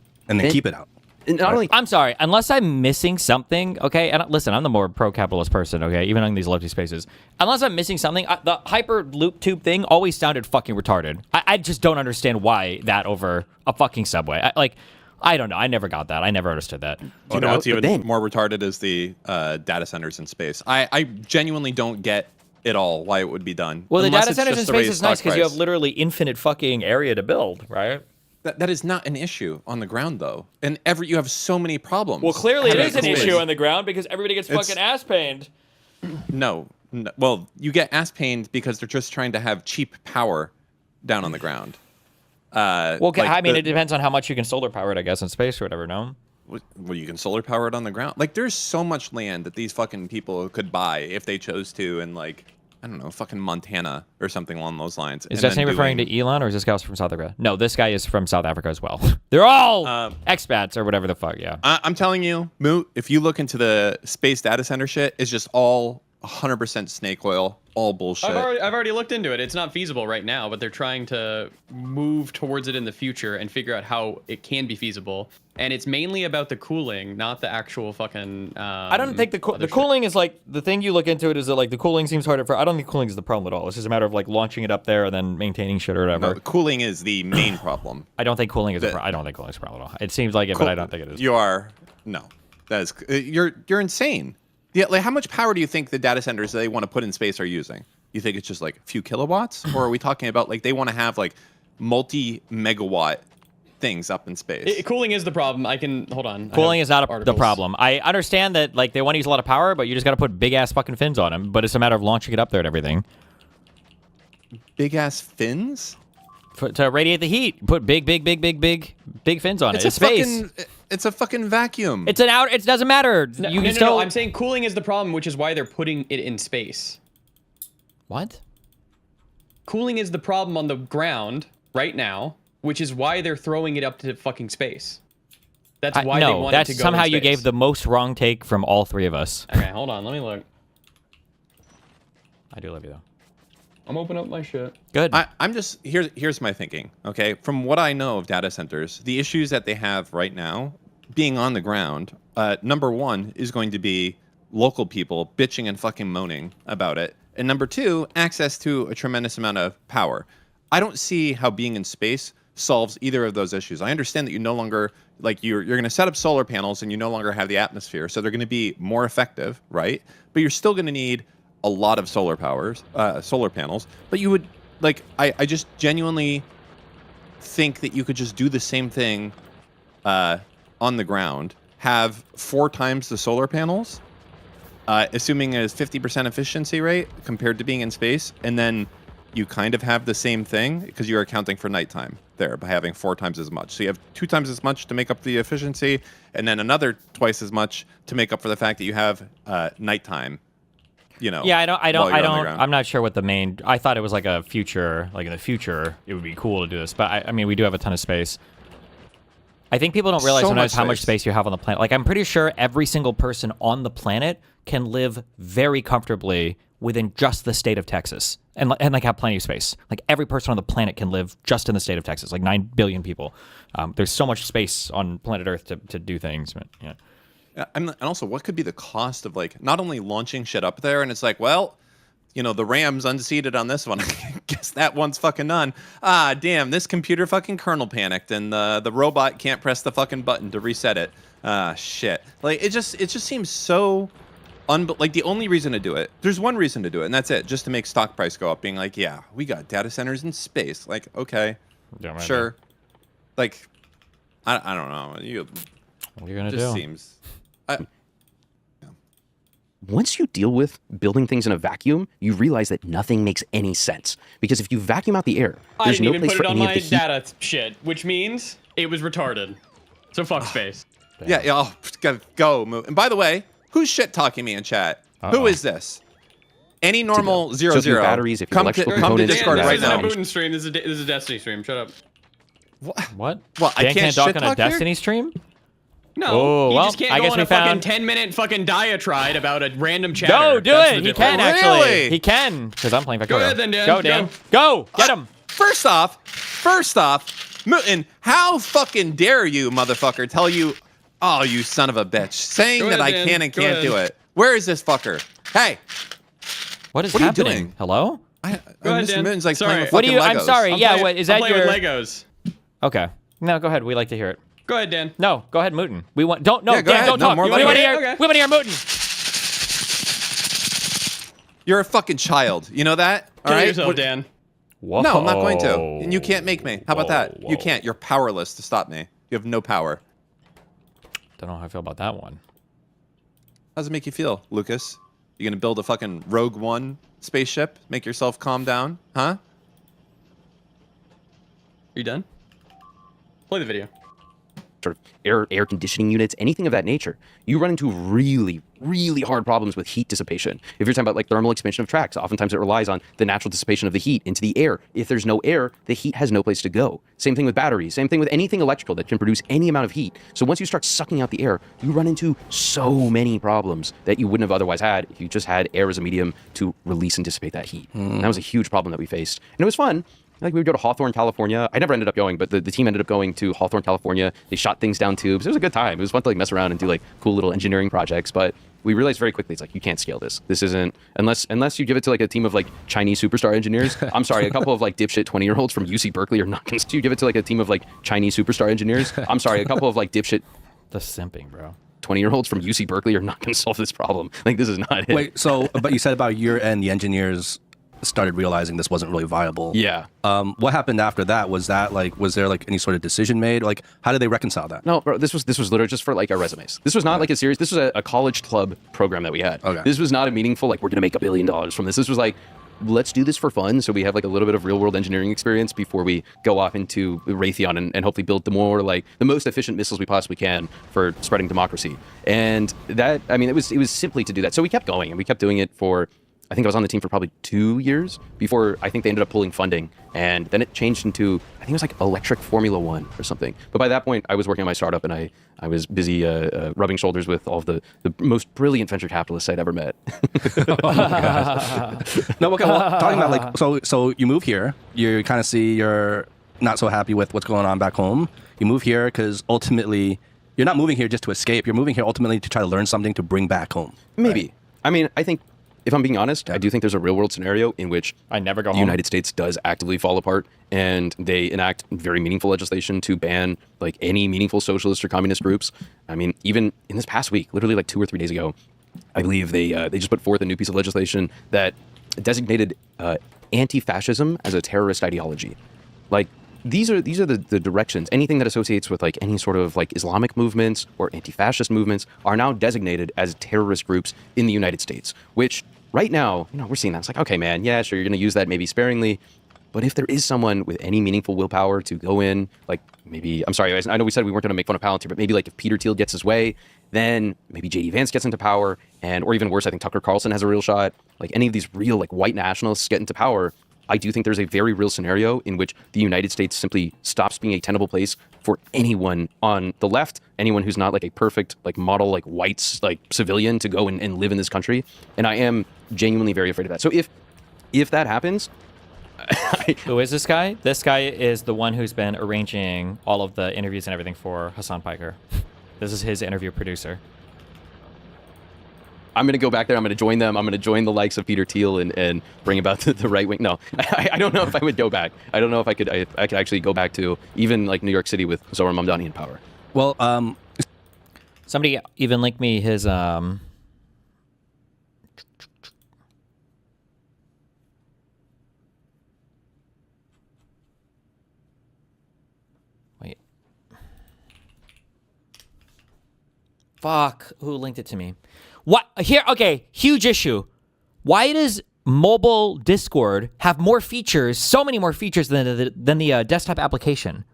keep it out. Not only I'm sorry, unless I'm missing something, okay? And listen, I'm the more pro-capitalist person, okay? Even in these lefty spaces. Unless I'm missing something, the Hyperloop tube thing always sounded fucking retarded. I just don't understand why that over a fucking subway. I don't know. I never got that. I never understood that. You know what's even more retarded is the data centers in space. I genuinely don't get at all why it would be done. Well, the unless data it's centers in just to space raise is nice stock because you have price. literally infinite fucking area to build, right? That is not an issue on the ground, though. And you have so many problems. Well, clearly it having is an cool issue things. on the ground because everybody gets fucking ass pained. No. Well, you get ass pained because they're just trying to have cheap power down on the ground. Well, it depends on how much you can solar power it, I guess, in space or whatever, no? Well, you can solar power it on the ground. Like, there's so much land that these fucking people could buy if they chose to in, like, I don't know, fucking Montana or something along those lines. Is Destiny referring to Elon, or is this guy from South Africa? No, this guy is from South Africa as well. They're all expats or whatever the fuck, yeah. I'm telling you, Moot, if you look into the space data center shit, it's just all 100% snake oil, all bullshit. I've already looked into it. It's not feasible right now, but they're trying to move towards it in the future and figure out how it can be feasible. And it's mainly about the cooling, not the actual fucking. I don't think the shit. cooling is like the thing you look into it is that like the cooling seems harder for. I don't think cooling is the problem at all. It's just a matter of like launching it up there and then maintaining shit or whatever. No, cooling is the main problem. I don't think cooling is. I don't think cooling is a problem at all. It seems like it, but I don't think it is. You are no. That is you're insane. Yeah, like how much power do you think the data centers they want to put in space are using? You think it's just like a few kilowatts, or are we talking about like they want to have like multi-megawatt things up in space? Cooling is the problem. Hold on. Cooling is not the articles. problem. I understand that like they want to use a lot of power, but you just got to put big ass fucking fins on them. But it's a matter of launching it up there and everything. Big ass fins? To radiate the heat, put big fins on it. It's space. It's a fucking vacuum. It's an out. It doesn't matter. No. I'm saying cooling is the problem, which is why they're putting it in space. What? Cooling is the problem on the ground right now, which is why they're throwing it up to fucking space. That's why they want it to go somehow in you space. gave the most wrong take from all three of us. Okay, hold on. Let me look. I do love you though. I'm opening up my shit. Good. I'm just here's my thinking. Okay, from what I know of data centers, the issues that they have right now, being on the ground, number one is going to be local people bitching and fucking moaning about it, and number two, access to a tremendous amount of power. I don't see how being in space solves either of those issues. I understand that you no longer like you're going to set up solar panels and you no longer have the atmosphere, so they're going to be more effective, right? But you're still going to need a lot of solar panels, but you would like I just genuinely think that you could just do the same thing on the ground, have 4 times the solar panels, assuming a 50% efficiency rate compared to being in space, and then you kind of have the same thing because you're accounting for nighttime there by having 4 times as much. So you have 2 times as much to make up the efficiency, and then another twice as much to make up for the fact that you have nighttime. Yeah, I'm not sure what the main. I thought it was like a future, like in the future, it would be cool to do this. But I mean, we do have a ton of space. I think people don't realize sometimes how much space you have on the planet. Like, I'm pretty sure every single person on the planet can live very comfortably within just the state of Texas, and like have plenty of space. Like every person on the planet can live just in the state of Texas. Like 9 billion people. There's so much space on planet Earth to do things. But, yeah. And also, what could be the cost of like not only launching shit up there, and it's like, well, the Rams unseated on this one. I guess that one's fucking done. Ah, damn, this computer fucking kernel panicked, and the robot can't press the fucking button to reset it. Ah, shit. Like it just seems so like the only reason to do it. There's one reason to do it, and that's it, just to make stock price go up. Being like, yeah, we got data centers in space. Like, okay, sure. Like, I don't know. What are you gonna do? Just seems. Once you deal with building things in a vacuum, you realize that nothing makes any sense. Because if you vacuum out the air, there's no place for any of the heat. Data shit, which means it was retarded. So fuck space. Yeah, oh, go. And by the way, who's shit talking me in chat? Who is this? Any normal 00. Batteries, if come to Discord right now. This is a Putin stream. This is a Destiny stream. Shut up. What? Well, I can't talk shit on a talk here? Destiny stream? No, oh, he well, just can't I go guess on we a fucking found... 10-minute fucking diatribe about a random chatter. No, do That's it. the He can difference. actually. Really? He can, because I'm playing Factorio. Go ahead then, Dan. Go, Dan. Go. Get him. First off, Mutin, how fucking dare you, motherfucker, tell you, oh, you son of a bitch, saying that I can and can't do it. Where is this fucker? Hey. What is happening? Are you doing? Hello? Go ahead, Dan. Mutin's like Sorry. playing with What do fucking you? Legos. I'm sorry. Yeah. What is that? Playing Your with Legos. Okay. No, go ahead. We like to hear it. Go ahead, Dan. No, go ahead, Mutin. We want. Don't. No, Yeah, go Dan. ahead. Don't No, talk. more We want to Legos. hear. Okay. We want to hear Mutin. You're a fucking child. You know that? All Kill right? yourself, Dan. Whoa. No, I'm not going to. And you can't make me. How about that? Whoa. You can't. You're powerless to stop me. You have no power. Don't know how I feel about that one. How does it make you feel, Lucas? You gonna build a fucking Rogue One spaceship? Make yourself calm down? Huh? Are you done? Play the video. sort of air conditioning units, anything of that nature, you run into really, really hard problems with heat dissipation. If you're talking about like thermal expansion of tracks, oftentimes it relies on the natural dissipation of the heat into the air. If there's no air, the heat has no place to go. Same thing with batteries, same thing with anything electrical that can produce any amount of heat. So once you start sucking out the air, you run into so many problems that you wouldn't have otherwise had if you just had air as a medium to release and dissipate that heat. And that was a huge problem that we faced. And it was fun. Like we would go to Hawthorne, California. I never ended up going, but the team ended up going to Hawthorne, California. They shot things down tubes. It was a good time. It was fun to like mess around and do like cool little engineering projects. But we realized very quickly, it's like, you can't scale this. This isn't, unless you give it to like a team of like Chinese superstar engineers. I'm sorry, a couple of like dipshit 20-year-olds from UC Berkeley are not going to, you give it to like a team of like Chinese superstar engineers. I'm sorry, a couple of like dipshit The simping, bro. 20-year-olds from UC Berkeley are not going to solve this problem. Like, this is not it. Wait, so, but you said about a year end, the engineers started realizing this wasn't really viable. Yeah. What happened after that? Was there like any sort of decision made? Like, how did they reconcile that? No, bro, this was literally just for like our resumes. This was not like a serious, this was a college club program that we had. Okay. This was not a meaningful, like, we're going to make $1 billion from this. This was like, let's do this for fun, so we have like a little bit of real world engineering experience before we go off into Raytheon and hopefully build the most efficient missiles we possibly can for spreading democracy. And that, I mean, it was simply to do that. So we kept going, and we kept doing it for, I think I was on the team for probably 2 years before I think they ended up pulling funding. And then it changed into, I think it was like electric Formula One or something. But by that point, I was working on my startup, and I was busy rubbing shoulders with all of the most brilliant venture capitalists I'd ever met. No, okay, well, talking about like, so you move here, you kind of see you're not so happy with what's going on back home. You move here because ultimately, you're not moving here just to escape. You're moving here ultimately to try to learn something to bring back home. Maybe. Right? I mean, I think, if I'm being honest, I do think there's a real world scenario in which I never go the home. United States does actively fall apart, and they enact very meaningful legislation to ban like any meaningful socialist or communist groups. I mean, even in this past week, literally like 2 or 3 days ago, I believe they just put forth a new piece of legislation that designated anti-fascism as a terrorist ideology. Like, these are the directions. Anything that associates with like any sort of like Islamic movements or anti-fascist movements are now designated as terrorist groups in the United States, which right now, we're seeing that. It's like, okay, man, yeah, sure, you're going to use that maybe sparingly. But if there is someone with any meaningful willpower to go in, like maybe, I'm sorry, I know we said we weren't going to make fun of Palantir, but maybe like if Peter Thiel gets his way, then maybe J.D. Vance gets into power, or even worse, I think Tucker Carlson has a real shot. Like any of these real like white nationalists get into power, I do think there's a very real scenario in which the United States simply stops being a tenable place for anyone on the left, anyone who's not like a perfect like model like white like civilian to go and live in this country. And I am genuinely very afraid of that. So if that happens, Who is this guy? This guy is the one who's been arranging all of the interviews and everything for Hassan Piker. This is his interview producer. I'm going to go back there. I'm going to join them. I'm going to join the likes of Peter Thiel and bring about the right wing. No, I don't know if I would go back. I don't know if I could actually go back to even like New York City with Zohar Mamdani in power. Well, Somebody even linked me his wait. Fuck, who linked it to me? What here? Okay, huge issue. Why does mobile Discord have more features, so many more features than the desktop application?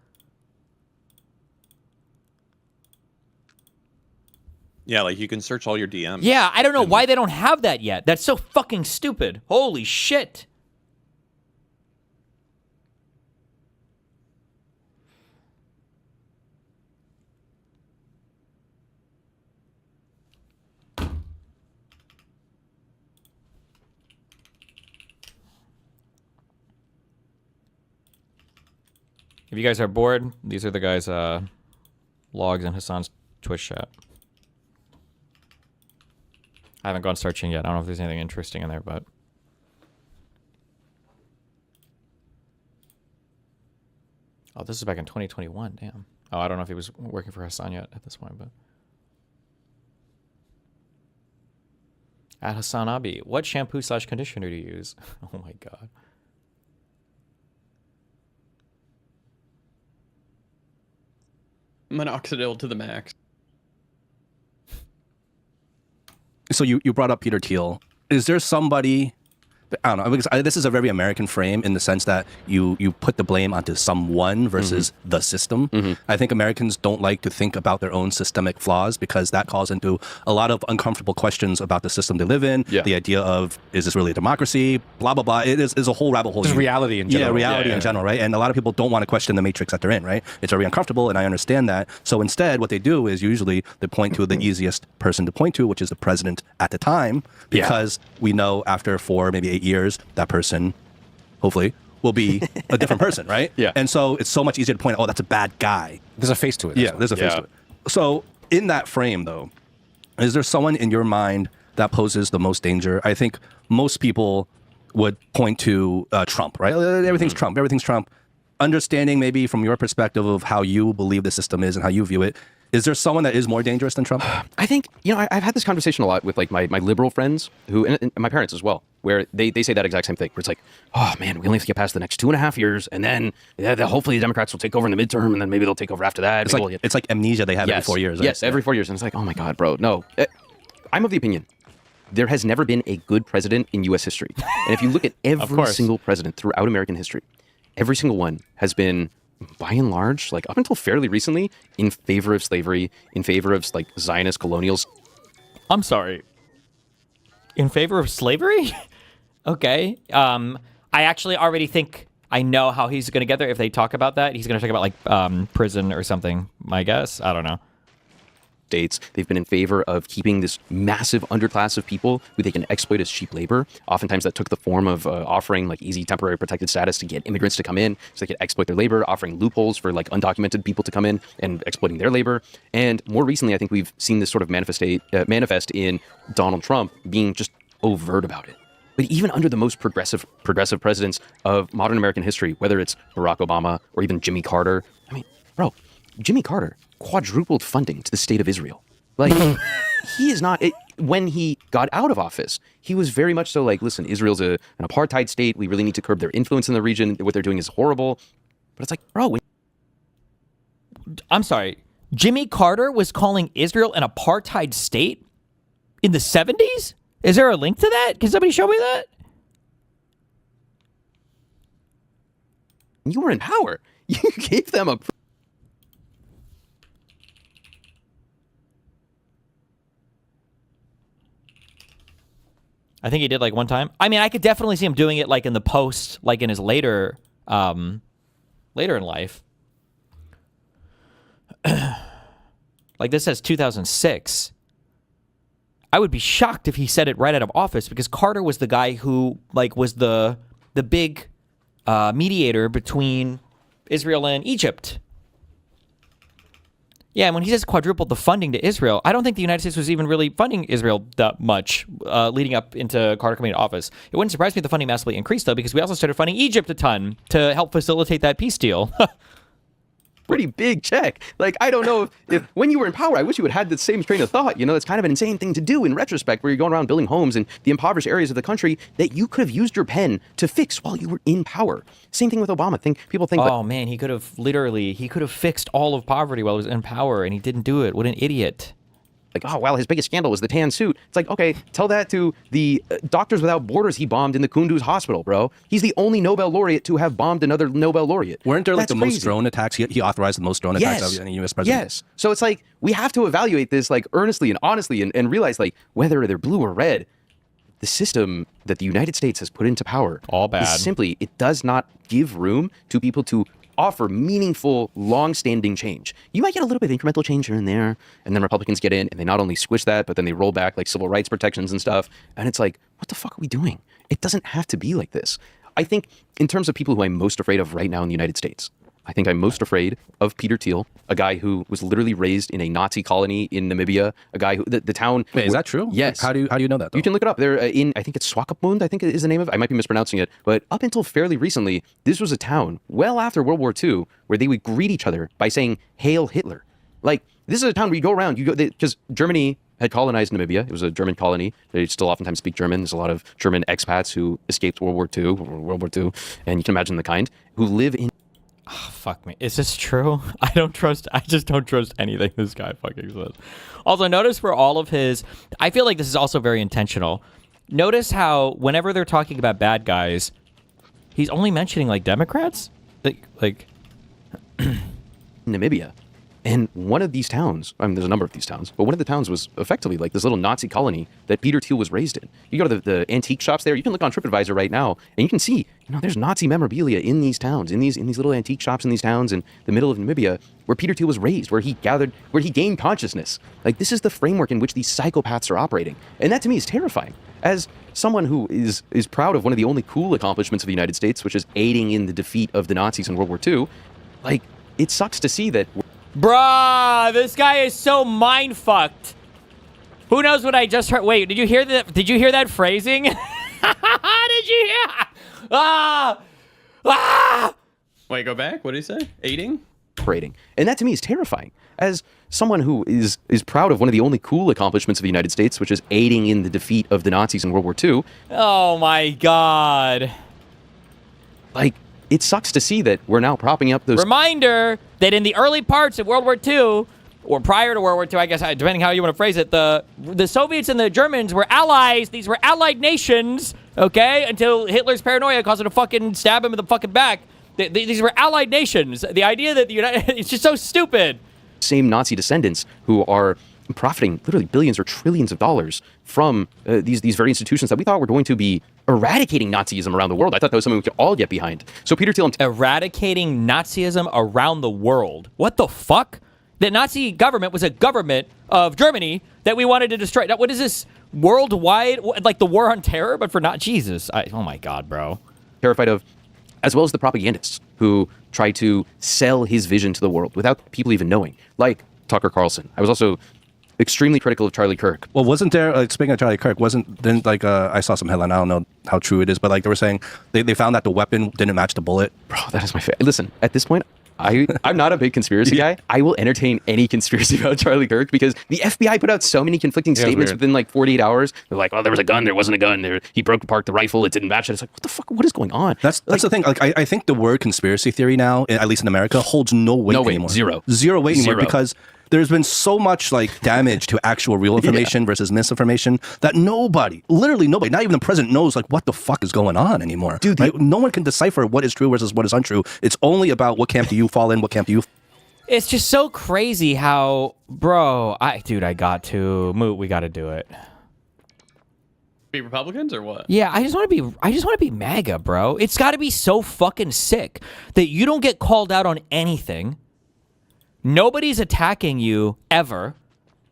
Yeah, like you can search all your DMs. Yeah, I don't know why they don't have that yet. That's so fucking stupid. Holy shit. If you guys are bored, these are the guys' logs in Hassan's Twitch chat. I haven't gone searching yet. I don't know if there's anything interesting in there, but... Oh, this is back in 2021. Damn. Oh, I don't know if he was working for Hassan yet at this point, but... At Hassan Abi, what shampoo/conditioner do you use? Oh my god. Minoxidil to the max. so you brought up Peter Thiel. Is there somebody I don't know, because this is a very American frame in the sense that you put the blame onto someone versus the system. I think Americans don't like to think about their own systemic flaws because that calls into a lot of uncomfortable questions about the system they live in. Yeah. The idea of, is this really a democracy? Blah, blah, blah. It is a whole rabbit hole. Just reality in general. Yeah, reality in general, right? And a lot of people don't want to question the matrix that they're in, right? It's very uncomfortable, and I understand that. So instead, what they do is usually they point to the easiest person to point to, which is the president at the time, because we know after 4, maybe 8 years, that person, hopefully, will be a different person, right? Yeah. And so it's so much easier to point out, oh, that's a bad guy. There's a face to it. Yeah, there's a face to it. So in that frame, though, is there someone in your mind that poses the most danger? I think most people would point to Trump, right? Everything's Trump. Everything's Trump. Understanding maybe from your perspective of how you believe the system is and how you view it, is there someone that is more dangerous than Trump? I think, I've had this conversation a lot with like my liberal friends who, and my parents as well, where they say that exact same thing, where it's like, oh man, we only have to get past the next 2.5 years, and then hopefully the Democrats will take over in the midterm, and then maybe they'll take over after that. It's like amnesia they have every 4 years. Right? Yes, every 4 years. And it's like, oh my God, bro, no. I'm of the opinion, there has never been a good president in U.S. history. And if you look at every single president throughout American history, every single one has been, by and large, like up until fairly recently, in favor of slavery, in favor of like Zionist colonials. I'm sorry. In favor of slavery? Okay. I actually already think I know how he's going to get there. If they talk about that, he's going to talk about like prison or something, I guess. I don't know. States. They've been in favor of keeping this massive underclass of people who they can exploit as cheap labor. Oftentimes that took the form of offering like easy temporary protected status to get immigrants to come in so they could exploit their labor, offering loopholes for like undocumented people to come in and exploiting their labor. And more recently, I think we've seen this sort of manifest in Donald Trump being just overt about it. But even under the most progressive presidents of modern American history, whether it's Barack Obama or even Jimmy Carter, I mean, bro, Jimmy Carter quadrupled funding to the state of Israel. Like, he is not, when he got out of office, he was very much so like, listen, Israel's an apartheid state. We really need to curb their influence in the region. What they're doing is horrible. But it's like, bro. I'm sorry. Jimmy Carter was calling Israel an apartheid state in the 70s? Is there a link to that? Can somebody show me that? You were in power. You gave them a... I think he did like one time. I mean, I could definitely see him doing it like in the post, like in his later in life. Like this says 2006. I would be shocked if he said it right out of office because Carter was the guy who like was the big mediator between Israel and Egypt. Yeah, and when he says quadrupled the funding to Israel, I don't think the United States was even really funding Israel that much leading up into Carter coming to office. It wouldn't surprise me if the funding massively increased, though, because we also started funding Egypt a ton to help facilitate that peace deal. Pretty big check. Like, I don't know if when you were in power, I wish you had had the same train of thought. It's kind of an insane thing to do in retrospect, where you're going around building homes in the impoverished areas of the country that you could have used your pen to fix while you were in power. Same thing with Obama. People think, oh man, he could have fixed all of poverty while he was in power, and he didn't do it. What an idiot. Like, oh, well, his biggest scandal was the tan suit. It's like, okay, tell that to the Doctors Without Borders he bombed in the Kunduz hospital, bro. He's the only Nobel laureate to have bombed another Nobel laureate. Weren't there like That's the crazy. most drone attacks? He authorized the most drone attacks of any U.S. president. Yes. So it's like, we have to evaluate this like earnestly and honestly and realize like whether they're blue or red, the system that the United States has put into power all bad. Is simply, it does not give room to people to offer meaningful, long-standing change. You might get a little bit of incremental change here and there, and then Republicans get in and they not only squish that, but then they roll back like civil rights protections and stuff. And it's like, what the fuck are we doing? It doesn't have to be like this. I think in terms of people who I'm most afraid of right now in the United States, I think I'm most afraid of Peter Thiel, a guy who was literally raised in a Nazi colony in Namibia, a guy who, the town... Wait, is that true? Yes. How do you know that, though? You can look it up. They're in, I think it's Swakopmund, I think is the name of it. I might be mispronouncing it. But up until fairly recently, this was a town, well after World War II, where they would greet each other by saying, Hail Hitler. Like, this is a town where you go around, because Germany had colonized Namibia. It was a German colony. They still oftentimes speak German. There's a lot of German expats who escaped World War II, and you can imagine the kind, who live in... Oh, fuck me. Is this true? I just don't trust anything this guy fucking says. Also, notice for all of his, I feel like this is also very intentional. notice how whenever they're talking about bad guys, he's only mentioning like Democrats, like Namibia. And one of these towns, I mean, there's a number of these towns, but one of the towns was effectively like this little Nazi colony that Peter Thiel was raised in. You go to the antique shops there, you can look on TripAdvisor right now, and you can see, there's Nazi memorabilia in these towns, in these little antique shops in these towns in the middle of Namibia, where Peter Thiel was raised, where he gained consciousness. Like, this is the framework in which these psychopaths are operating. And that to me is terrifying. As someone who is proud of one of the only cool accomplishments of the United States, which is aiding in the defeat of the Nazis in World War II, like, it sucks to see that. Bruh, this guy is so mind-fucked. Who knows what I just heard? Wait, did you hear that? Did you hear that phrasing? Did you hear? Wait, go back. What did he say? Aiding? Operating. And that to me is terrifying. As someone who is proud of one of the only cool accomplishments of the United States, which is aiding in the defeat of the Nazis in World War II. Oh my God. Like, it sucks to see that we're now propping up those. Reminder that in the early parts of World War II, or prior to World War II, I guess, depending how you want to phrase it, the Soviets and the Germans were allies. These were allied nations, okay? Until Hitler's paranoia caused him to fucking stab him in the fucking back. These were allied nations. The idea that the United, it's just so stupid. Same Nazi descendants who are profiting literally billions or trillions of dollars from these very institutions that we thought were going to be eradicating Nazism around the world. I thought that was something we could all get behind. So Peter Thiel, eradicating Nazism around the world. What the fuck? The Nazi government was a government of Germany that we wanted to destroy. What is this? Worldwide, like the war on terror, but for not Jesus. Oh my God, bro. Terrified of, as well as the propagandists who try to sell his vision to the world without people even knowing, like Tucker Carlson. I was also extremely critical of Charlie Kirk. Well, wasn't there, speaking of Charlie Kirk, I saw some headline, I don't know how true it is, but like they were saying they found that the weapon didn't match the bullet. Bro, that is my favorite. Listen, at this point, I'm not a big conspiracy guy. I will entertain any conspiracy about Charlie Kirk because the FBI put out so many conflicting statements within like 48 hours. They're like, oh, there was a gun, there wasn't a gun. He broke apart the rifle, it didn't match it. It's like, what the fuck? What is going on? That's the thing. Like, I think the word conspiracy theory now, at least in America, holds no weight anymore. Zero weight anymore because there's been so much like damage to actual real information versus misinformation that literally nobody, not even the president knows like what the fuck is going on anymore. Dude, right? No one can decipher what is true versus what is untrue. It's only about what camp do you fall in, what camp do you. It's just so crazy how, bro, I got to, Moot, we got to do it. Be Republicans or what? Yeah, I just want to be MAGA, bro. It's got to be so fucking sick that you don't get called out on anything. Nobody's attacking you ever.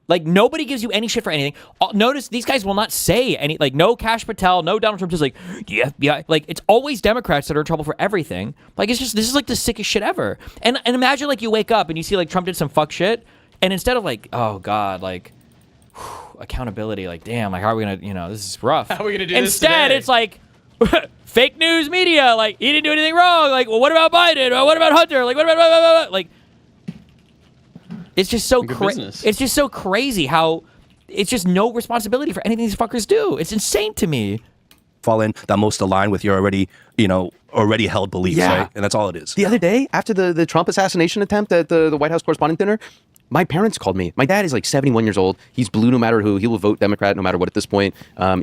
Like, nobody gives you any shit for anything. Notice these guys will not say any, like, no Kash Patel, no Donald Trump, just like, the FBI. Like, it's always Democrats that are in trouble for everything. Like, this is like the sickest shit ever. And imagine, like, you wake up and you see, like, Trump did some fuck shit, and instead of, like, oh, God, like, accountability, like, damn, like, how are we gonna, this is rough. How are we gonna do Instead, this today? it's like, fake news media, like, he didn't do anything wrong. Like, well, what about Biden? Or what about Hunter? Like, what about, like, it's just so It's just so crazy how it's just no responsibility for anything these fuckers do. It's insane to me. Fall in that most align with your already held beliefs, right? And that's all it is. The other day, after the Trump assassination attempt at the White House Correspondent Dinner, my parents called me. My dad is like 71 years old. He's blue no matter who. He will vote Democrat no matter what at this point.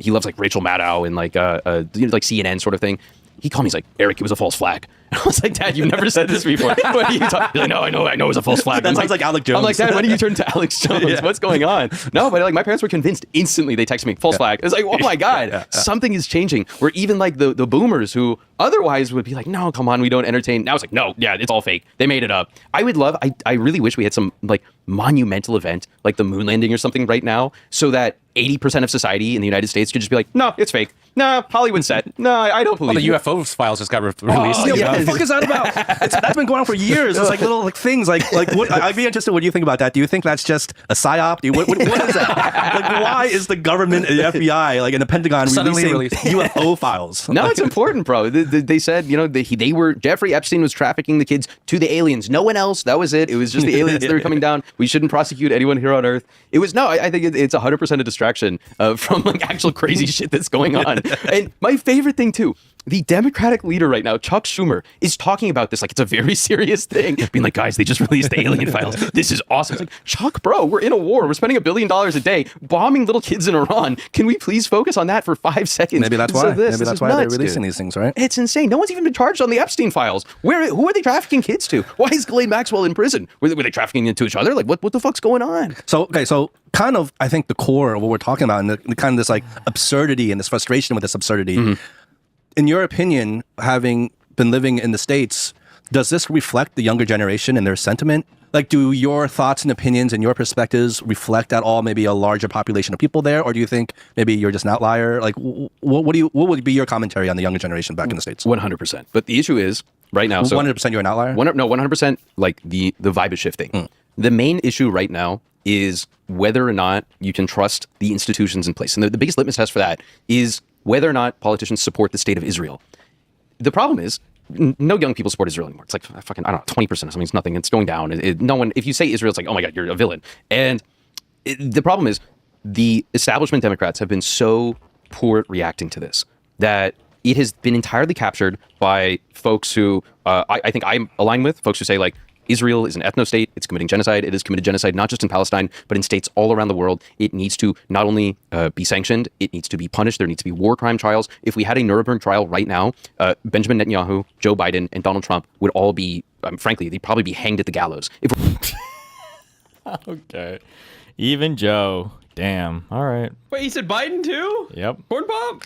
He loves like Rachel Maddow and like CNN sort of thing. He called me, he's like, Eric, it was a false flag. And I was like, Dad, you've never said this before. What are you talking? Like, no, I know it was a false flag. That sounds like Alex Jones. I'm like, Dad, when did you turn to Alex Jones? What's going on? No, but like my parents were convinced instantly. They texted me, false flag. It's like, oh my God, something is changing. Where even like the boomers who otherwise would be like, no, come on, we don't entertain. Now it's like, no, yeah, it's all fake. They made it up. I really wish we had some like monumental event, like the moon landing or something right now, so that 80% of society in the United States could just be like, no, it's fake. No, Hollywood set. No, I don't believe the UFO files just got released. What the fuck is that about? That's been going on for years. It's like little things. Like what? I'd be interested. What do you think about that? Do you think that's just a psyop? What is that? Like, why is the government, the FBI, like in the Pentagon, releasing UFO files? No, it's important, bro. They said, Jeffrey Epstein was trafficking the kids to the aliens. No one else. That was it. It was just the aliens that were coming down. We shouldn't prosecute anyone here on Earth. It was I think it's 100% a distraction from like actual crazy shit that's going on. And my favorite thing too the Democratic leader right now, Chuck Schumer, is talking about this like it's a very serious thing. Being like, guys, they just released the alien files. This is awesome. It's like, Chuck, bro, we're in a war. We're spending $1 billion a day bombing little kids in Iran. Can we please focus on that for 5 seconds? Maybe that's why. Maybe that's why they're releasing these things, right? It's insane. No one's even been charged on the Epstein files. Who are they trafficking kids to? Why is Ghislaine Maxwell in prison? Were they trafficking into each other? Like, what the fuck's going on? So kind of, I think the core of what we're talking about and the kind of this like absurdity and this frustration with this absurdity. In your opinion, having been living in the States, does this reflect the younger generation and their sentiment? Like, do your thoughts and opinions and your perspectives reflect at all maybe a larger population of people there? Or do you think maybe you're just an outlier? Like, what would be your commentary on the younger generation back in the States? 100%. But the issue is, right now... 100% you're an outlier? No, 100%, like, the vibe is shifting. The main issue right now is whether or not you can trust the institutions in place. And the biggest litmus test for that is whether or not politicians support the state of Israel. The problem is, no young people support Israel anymore. It's like fucking, I don't know, 20% or something. It's nothing. It's going down. No one, if you say Israel, it's like, oh my God, you're a villain. And the problem is the establishment Democrats have been so poor at reacting to this that it has been entirely captured by folks who I think I'm aligned with, folks who say like, Israel is an ethno-state. It's committing genocide. It has committed genocide not just in Palestine, but in states all around the world. It needs to not only be sanctioned, it needs to be punished. There needs to be war crime trials. If we had a Nuremberg trial right now, Benjamin Netanyahu, Joe Biden, and Donald Trump would all be, frankly, they'd probably be hanged at the gallows. Okay. Even Joe. Damn. All right. Wait, he said Biden too? Yep. Corn pop?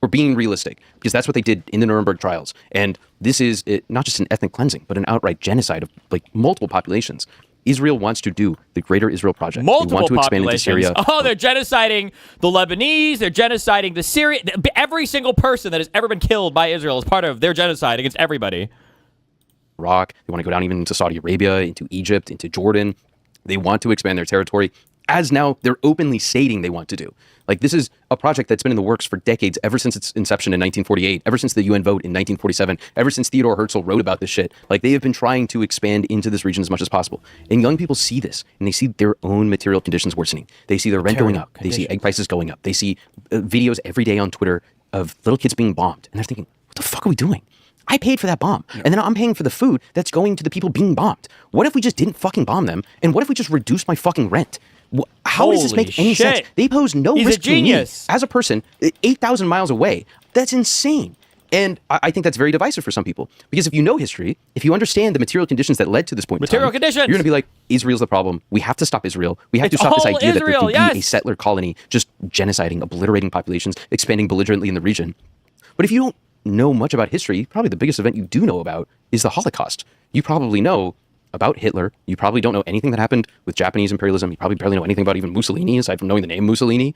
We're being realistic because that's what they did in the Nuremberg trials. And this is not just an ethnic cleansing, but an outright genocide of like multiple populations. Israel wants to do the Greater Israel Project. Multiple they want to expand into populations. Syria. Oh, they're genociding the Lebanese. They're genociding the Syrian. Every single person that has ever been killed by Israel is part of their genocide against everybody. Iraq. They want to go down even into Saudi Arabia, into Egypt, into Jordan. They want to expand their territory, as now they're openly stating they want to do. Like, this is a project that's been in the works for decades, ever since its inception in 1948, ever since the UN vote in 1947, ever since Theodore Herzl wrote about this shit. Like, they have been trying to expand into this region as much as possible. And young people see this, and they see their own material conditions worsening. They see their rent going up. They see egg prices going up. They see videos every day on Twitter of little kids being bombed. And they're thinking, what the fuck are we doing? I paid for that bomb. Yeah. And then I'm paying for the food that's going to the people being bombed. What if we just didn't fucking bomb them? And what if we just reduced my fucking rent? How does this make any sense? They pose no risk to me as a person 8,000 miles away. That's insane. And I think that's very divisive for some people. Because if you know history, if you understand the material conditions that led to this point in time, you're going to be like, Israel's the problem. We have to stop Israel. We have to stop this idea that there can be a settler colony just genociding, obliterating populations, expanding belligerently in the region. But if you don't know much about history, probably the biggest event you do know about is the Holocaust. You probably know about Hitler. You probably don't know anything that happened with Japanese imperialism. You probably barely know anything about even Mussolini, aside from knowing the name Mussolini.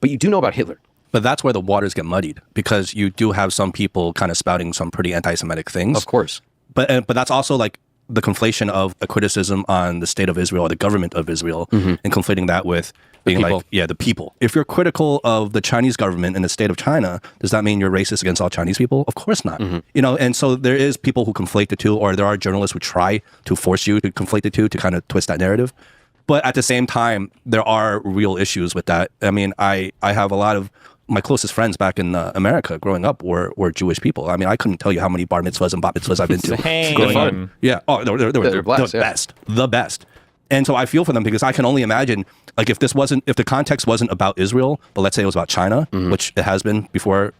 But you do know about Hitler. But that's where the waters get muddied, because you do have some people kind of spouting some pretty anti-Semitic things. Of course. But that's also like the conflation of a criticism on the state of Israel or the government of Israel, and conflating that with being like, the people. If you're critical of the Chinese government and the state of China, does that mean you're racist against all Chinese people? Of course not. You know, and so there is people who conflate the two, or there are journalists who try to force you to conflate the two to kind of twist that narrative. But at the same time, there are real issues with that. I mean, I have a lot of my closest friends back in America growing up were Jewish people. I mean, I couldn't tell you how many bar mitzvahs and bat mitzvahs I've been to growing up. Yeah. Oh, they were the best. And so I feel for them, because I can only imagine, like, if the context wasn't about Israel, but let's say it was about China, which it has been before,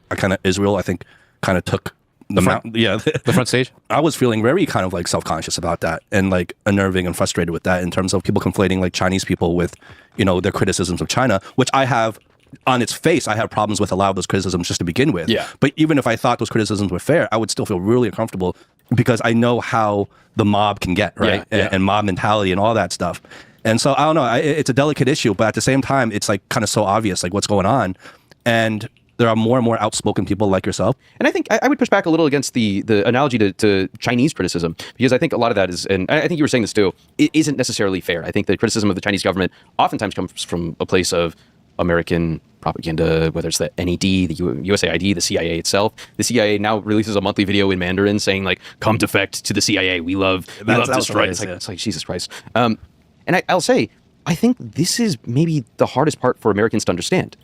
Israel, I think, kind of took the front stage. I was feeling very kind of like self-conscious about that, and like unnerving and frustrated with that, in terms of people conflating like Chinese people with, you know, their criticisms of China, which I have. On its face, I have problems with a lot of those criticisms just to begin with. Yeah. But even if I thought those criticisms were fair, I would still feel really uncomfortable, because I know how the mob can get, right? And mob mentality and all that stuff. And so I don't know. It's a delicate issue, but at the same time, it's like kind of so obvious, like what's going on. And there are more and more outspoken people like yourself. And I think I would push back a little against the analogy to Chinese criticism, because I think a lot of that is, and I think you were saying this too, it isn't necessarily fair. I think the criticism of the Chinese government oftentimes comes from a place of American propaganda, whether it's the NED, the USAID, the CIA itself. The CIA now releases a monthly video in Mandarin saying, like, come defect to the CIA. We love destroy. It's like Jesus Christ. And I'll say, I think this is maybe the hardest part for Americans to understand,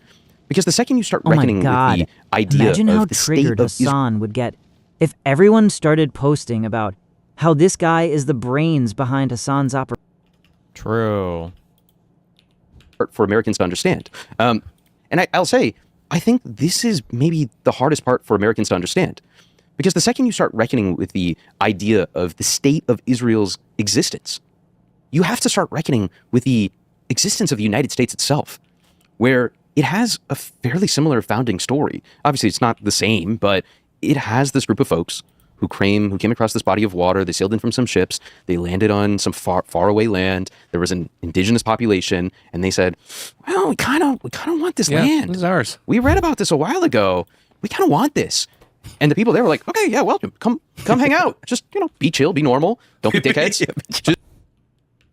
Because the second you start Oh my reckoning with God. the idea Imagine how of the state triggered of Israel, Hassan would get if everyone started posting about how this guy is the brains behind Hassan's operation. True. for Americans to understand. And I'll say, I think this is maybe the hardest part for Americans to understand. Because the second you start reckoning with the idea of the state of Israel's existence, you have to start reckoning with the existence of the United States itself, where it has a fairly similar founding story. Obviously, it's not the same, but it has this group of folks who came across this body of water. They sailed in from some ships. They landed on some far away land. There was an indigenous population, and they said, "Well, we kind of want this land. This is ours. We read about this a while ago. We kind of want this." And the people there were like, "Okay, yeah, welcome. Come hang out. Just be chill, be normal. Don't be dickheads.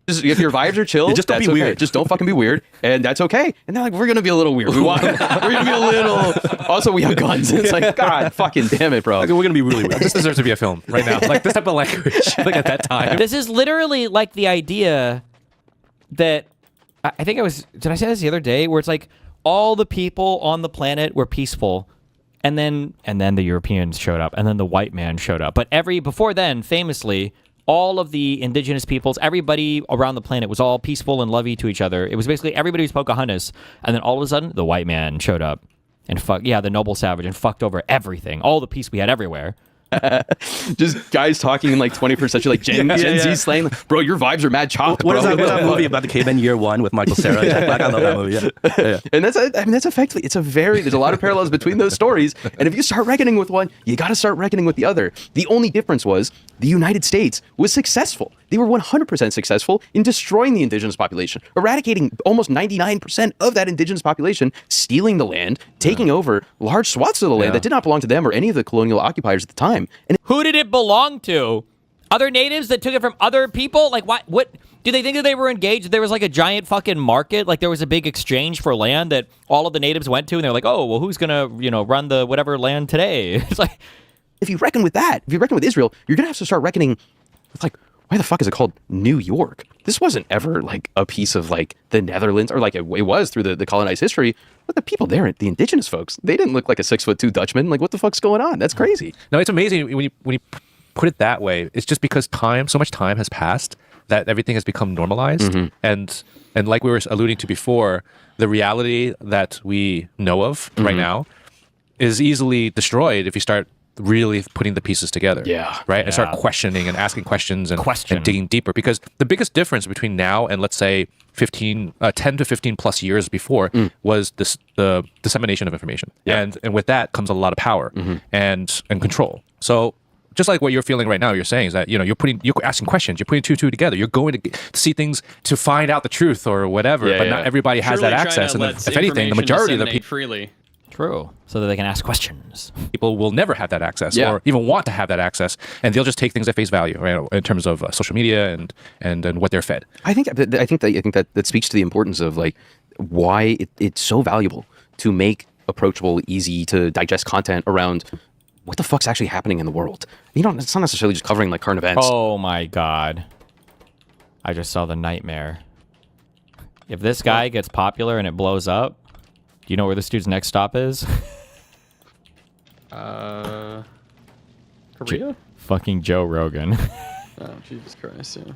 Just if your vibes are chill, just don't that's be okay. weird. Just don't fucking be weird, and that's okay." And they're like, "We're gonna be a little weird. We're gonna be a little. Also, we have guns." It's like, God, fucking damn it, bro. Okay, we're gonna be really weird. This deserves to be a film right now. Like this type of language, like at that time. This is literally like the idea that I think did I say this the other day, where it's like all the people on the planet were peaceful, and then the Europeans showed up, and then the white man showed up. But before then, famously, all of the indigenous peoples, everybody around the planet was all peaceful and lovey to each other. It was basically everybody was Pocahontas, and then all of a sudden, the white man showed up and the noble savage, and fucked over everything, all the peace we had everywhere. Just guys talking in like 21st century, like Gen Z slang. Bro, your vibes are mad chopped. What bro. is that movie about the caveman year one with Michael Cera? I love that movie. Yeah. And that's effectively, there's a lot of parallels between those stories. And if you start reckoning with one, you got to start reckoning with the other. The only difference was the United States was successful. They were 100% successful in destroying the indigenous population, eradicating almost 99% of that indigenous population, stealing the land, taking over large swaths of the land that did not belong to them or any of the colonial occupiers at the time. And Who did it belong to? Other natives that took it from other people? Like, what? Do they think that they were engaged? There was like a giant fucking market? Like there was a big exchange for land that all of the natives went to, and they're like, oh, well, who's gonna, run the whatever land today? It's like, if you reckon with that, if you reckon with Israel, you're gonna have to start reckoning with like, why the fuck is it called New York? This wasn't ever like a piece of like the Netherlands, or like it was through the colonized history. But the people there, the indigenous folks, they didn't look like a 6'2" Dutchman. Like, what the fuck's going on? That's crazy. No, it's amazing when you put it that way. It's just because so much time has passed that everything has become normalized, and like we were alluding to before, the reality that we know of right now is easily destroyed if you start really putting the pieces together. Right? And start questioning and asking questions and digging deeper. Because the biggest difference between now and let's say 10 to 15 plus years before was the dissemination of information. And with that comes a lot of power and control. So just like what you're feeling right now, you're saying is that, you're asking questions, you're putting two together, you're going to see things to find out the truth or whatever, but not everybody has that access. And if anything, the majority of the people freely. True. So that they can ask questions. People will never have that access or even want to have that access, and they'll just take things at face value, right? In terms of social media and what they're fed. I think that speaks to the importance of like why it's so valuable to make approachable, easy to digest content around what the fuck's actually happening in the world. It's not necessarily just covering like current events. Oh my God. I just saw the nightmare. If this guy gets popular and it blows up, do you know where this dude's next stop is? Korea? Fucking Joe Rogan. Oh, Jesus Christ, yeah.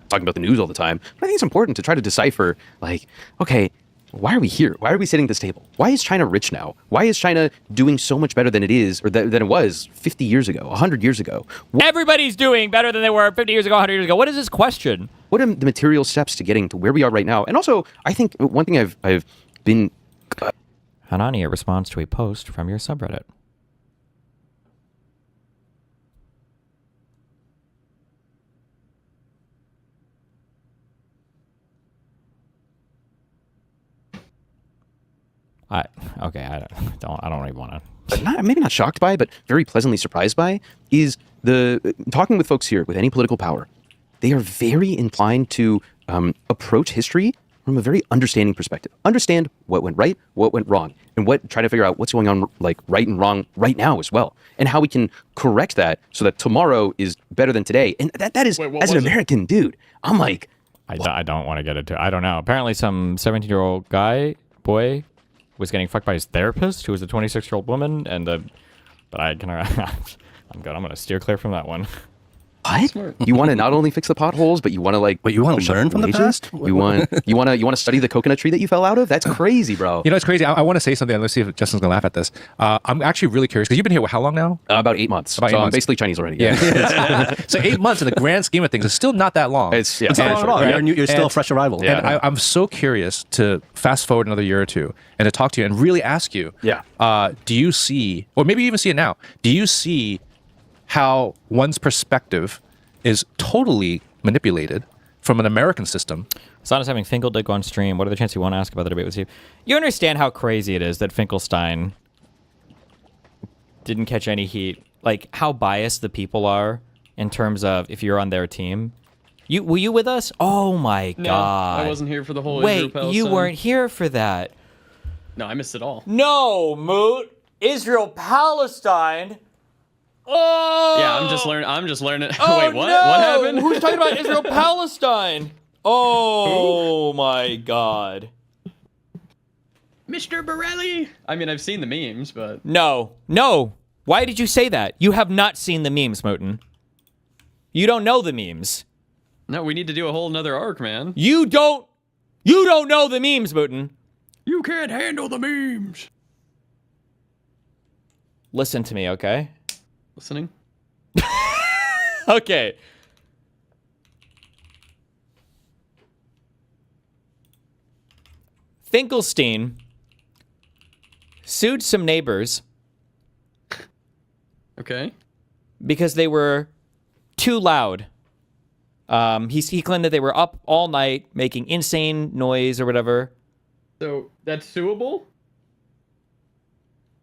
Talking about the news all the time. But I think it's important to try to decipher, like, okay, why are we here? Why are we sitting at this table? Why is China rich now? Why is China doing so much better than it is, or than it was 50 years ago, 100 years ago? Everybody's doing better than they were 50 years ago, 100 years ago. What is this question? What are the material steps to getting to where we are right now? And also, I think one thing I've been... Hanani, a response to a post from your subreddit. I don't even want to. But maybe not shocked by, but very pleasantly surprised by, is talking with folks here with any political power. They are very inclined to approach history from a very understanding perspective. Understand what went right, what went wrong, and try to figure out what's going on like right and wrong right now as well, and how we can correct that so that tomorrow is better than today. And that is, as an American dude, I'm like, I don't want to get into it. I don't know. Apparently some 17-year-old boy was getting fucked by his therapist, who was a 26-year-old woman, and but I'm good. I'm gonna steer clear from that one. What? You want to not only fix the potholes, but you want to like. Wait, you want to learn from the past? You want to study the coconut tree that you fell out of? That's crazy, bro. You know, it's crazy. I want to say something. Let's see if Justin's gonna laugh at this. I'm actually really curious because you've been here how long now? About 8 months. About 8 so I'm months. basically Chinese already. Yeah. So 8 months in the grand scheme of things is still not that long. It's It's not long at all. Right. You're still a fresh arrival. And I'm so curious to fast forward another year or two and to talk to you and really ask you. Yeah. Do you see, or maybe you even see it now? Do you see how one's perspective is totally manipulated from an American system? Hassan is having Finkeldick on stream. What are the chances you want to ask about the debate with you? You understand how crazy it is that Finkelstein didn't catch any heat. Like, how biased the people are in terms of if you're on their team. Were you with us? Oh my god. I wasn't here for the whole Wait, Israel-Palestine. you weren't here for that. No, I missed it all. No, Moot. Israel-Palestine. Oh! Yeah, I'm just learning. Oh, Wait, what? no! What happened? Who's talking about Israel-Palestine? Oh my god. Mr. Borelli. I mean, I've seen the memes, but No. Why did you say that? You have not seen the memes, Moten. You don't know the memes. no, we need to do a whole nother arc, man. You don't know the memes, Moten. You can't handle the memes. Listen to me, okay? Listening. Okay. Finkelstein sued some neighbors Okay. because they were too loud. He claimed that they were up all night making insane noise or whatever. So that's suable.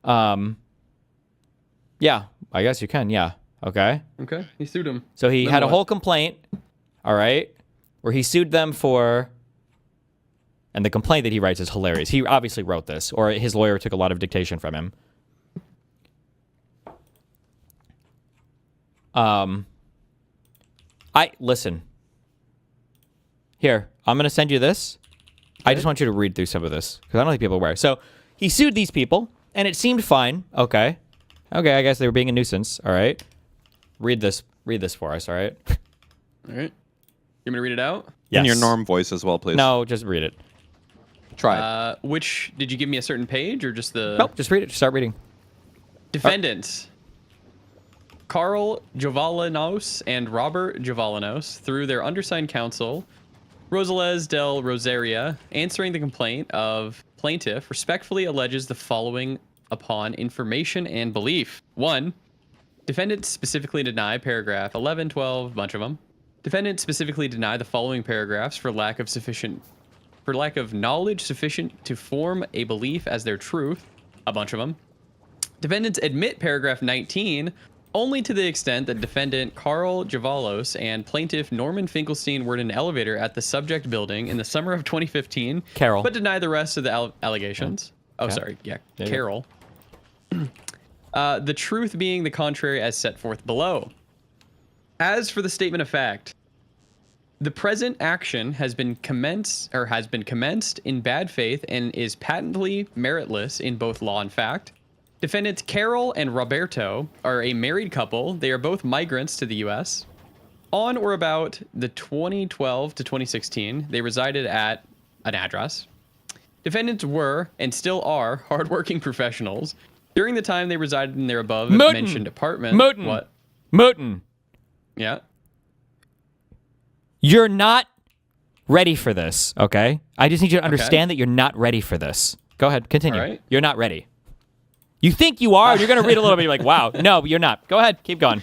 Yeah, I guess you can. Yeah. Okay. Okay. He sued him. So he Then had a what? whole complaint, all right, where he sued them for, and the complaint that he writes is hilarious. He obviously wrote this, or his lawyer took a lot of dictation from him. Listen. Here, I'm going to send you this. I just want you to read through some of this, because I don't think people are aware. So he sued these people, and it seemed fine. Okay, I guess they were being a nuisance, all right? Read this for us, all right? All right. You want me to read it out? In your Yes. norm voice as well, please. No, just read it. Try it. Which did you give me a certain page or just the Nope, just read it. Just start reading. defendants? Carl Jovalinos and Robert Jovalinos, through their undersigned counsel, Rosales del Rosaria, answering the complaint of plaintiff, respectfully alleges the following upon information and belief. 1. Defendants specifically deny paragraph 11, 12, bunch of them. Defendants specifically deny the following paragraphs for lack of knowledge sufficient to form a belief as their truth, a bunch of them. Defendants admit paragraph 19 only to the extent that defendant Carl Javalos and plaintiff Norman Finkelstein were in an elevator at the subject building in the summer of 2015, Carol. but deny the rest of the allegations. Oh, Okay. sorry. Yeah, There you go. Carol. The truth being the contrary as set forth below. As for the statement of fact, the present action has been commenced in bad faith and is patently meritless in both law and fact. Defendants Carol and Roberto are a married couple. They are both migrants to the U.S. On or about the 2012 to 2016, they resided at an address. Defendants were, and still are, hardworking professionals. During the time they resided in their above-mentioned apartment... Moten. What? Moten. Yeah? You're not ready for this, okay? I just need you to understand that you're not ready for this. Go ahead, continue. All right. You're not ready. You think you are, you're going to read a little bit, you're like, wow. No, you're not. Go ahead, keep going.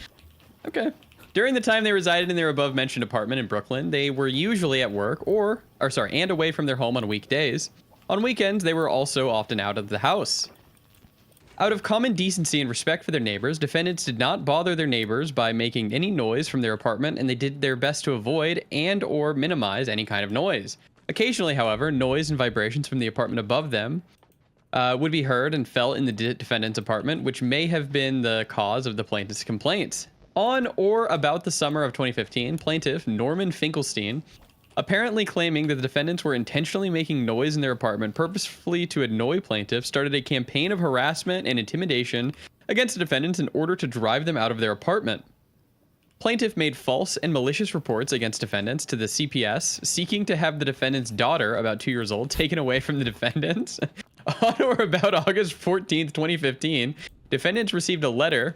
Okay. During the time they resided in their above-mentioned apartment in Brooklyn, they were usually at work and away from their home on weekdays. On weekends, they were also often out of the house. Out of common decency and respect for their neighbors, defendants did not bother their neighbors by making any noise from their apartment, and they did their best to avoid and or minimize any kind of noise. Occasionally, however, noise and vibrations from the apartment above them would be heard and felt in the defendant's apartment, which may have been the cause of the plaintiff's complaints. On or about the summer of 2015, plaintiff Norman Finkelstein apparently claiming that the defendants were intentionally making noise in their apartment purposefully to annoy plaintiffs, started a campaign of harassment and intimidation against the defendants in order to drive them out of their apartment. Plaintiff made false and malicious reports against defendants to the CPS, seeking to have the defendant's daughter, about 2 years old, taken away from the defendants. On or about August 14th, 2015, defendants received a letter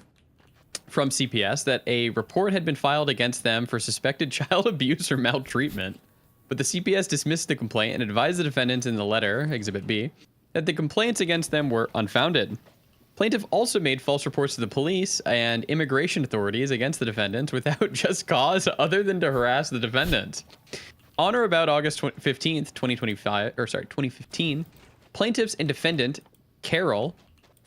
from CPS that a report had been filed against them for suspected child abuse or maltreatment. But the CPS dismissed the complaint and advised the defendants in the letter, Exhibit B, that the complaints against them were unfounded. Plaintiff also made false reports to the police and immigration authorities against the defendants without just cause other than to harass the defendants. On or about August 15th, 2015, plaintiffs and defendant Carol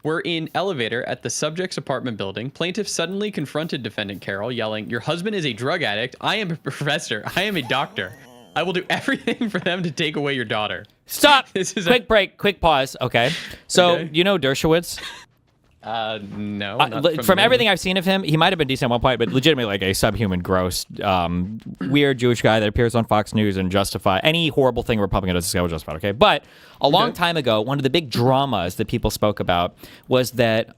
were in elevator at the subject's apartment building. Plaintiff suddenly confronted defendant Carol, yelling, "Your husband is a drug addict. I am a professor. I am a doctor. I will do everything for them to take away your daughter." Stop. This is quick break. Quick pause. Okay. So Okay. you know Dershowitz? No. From everything I've seen of him, he might have been decent at one point, but legitimately like a subhuman, gross, weird Jewish guy that appears on Fox News and justify any horrible thing a Republican does. Will justify. Okay, but a long time ago, one of the big dramas that people spoke about was that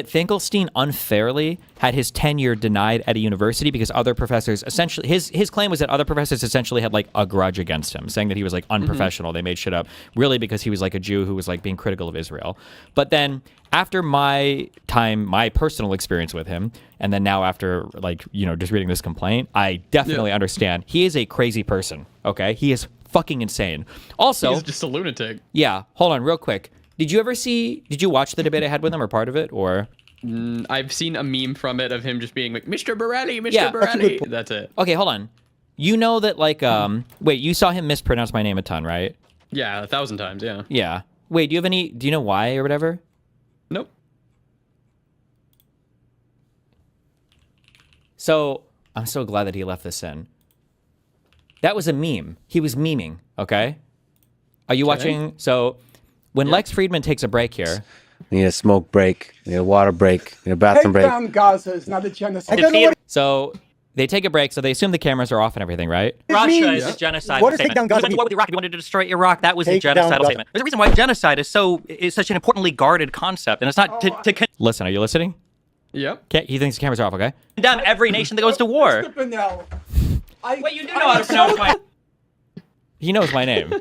Finkelstein unfairly had his tenure denied at a university because other professors essentially his claim was that other professors essentially had like a grudge against him, saying that he was like unprofessional. They made shit up really because he was like a Jew who was like being critical of Israel. But then after my personal experience with him, and then now after like, you know, just reading this complaint, I definitely understand. He is a crazy person. Okay, he is fucking insane. Also, he's just a lunatic. Yeah. Hold on, real quick. Did you watch the debate I had with him or part of it, or? I've seen a meme from it of him just being like, Mr. Borelli, Mr. Borelli. That's it. Okay, hold on. You know that like, wait, you saw him mispronounce my name a ton, right? Yeah, 1,000 times, yeah. Yeah. Wait, do you know why or whatever? Nope. So, I'm so glad that he left this in. That was a meme. He was memeing, okay? Are you watching? So, when Lex Friedman takes a break here. We need a smoke break. We need a water break. We need a bathroom break. Take down Gaza is not a genocide. So they take a break, so they assume the cameras are off and everything, right? Russia is a genocide What does statement. take down Gaza When we went with Iraq, we wanted to destroy Iraq. That was a Take down genocidal Gaza. statement. There's a reason why genocide is such an importantly guarded concept, and it's not to Listen, are you listening? Yep. Okay, he thinks the cameras are off, okay? condemn every nation that goes to war. Mr. Bennell, Wait, you do know how to pronounce my... He knows my name.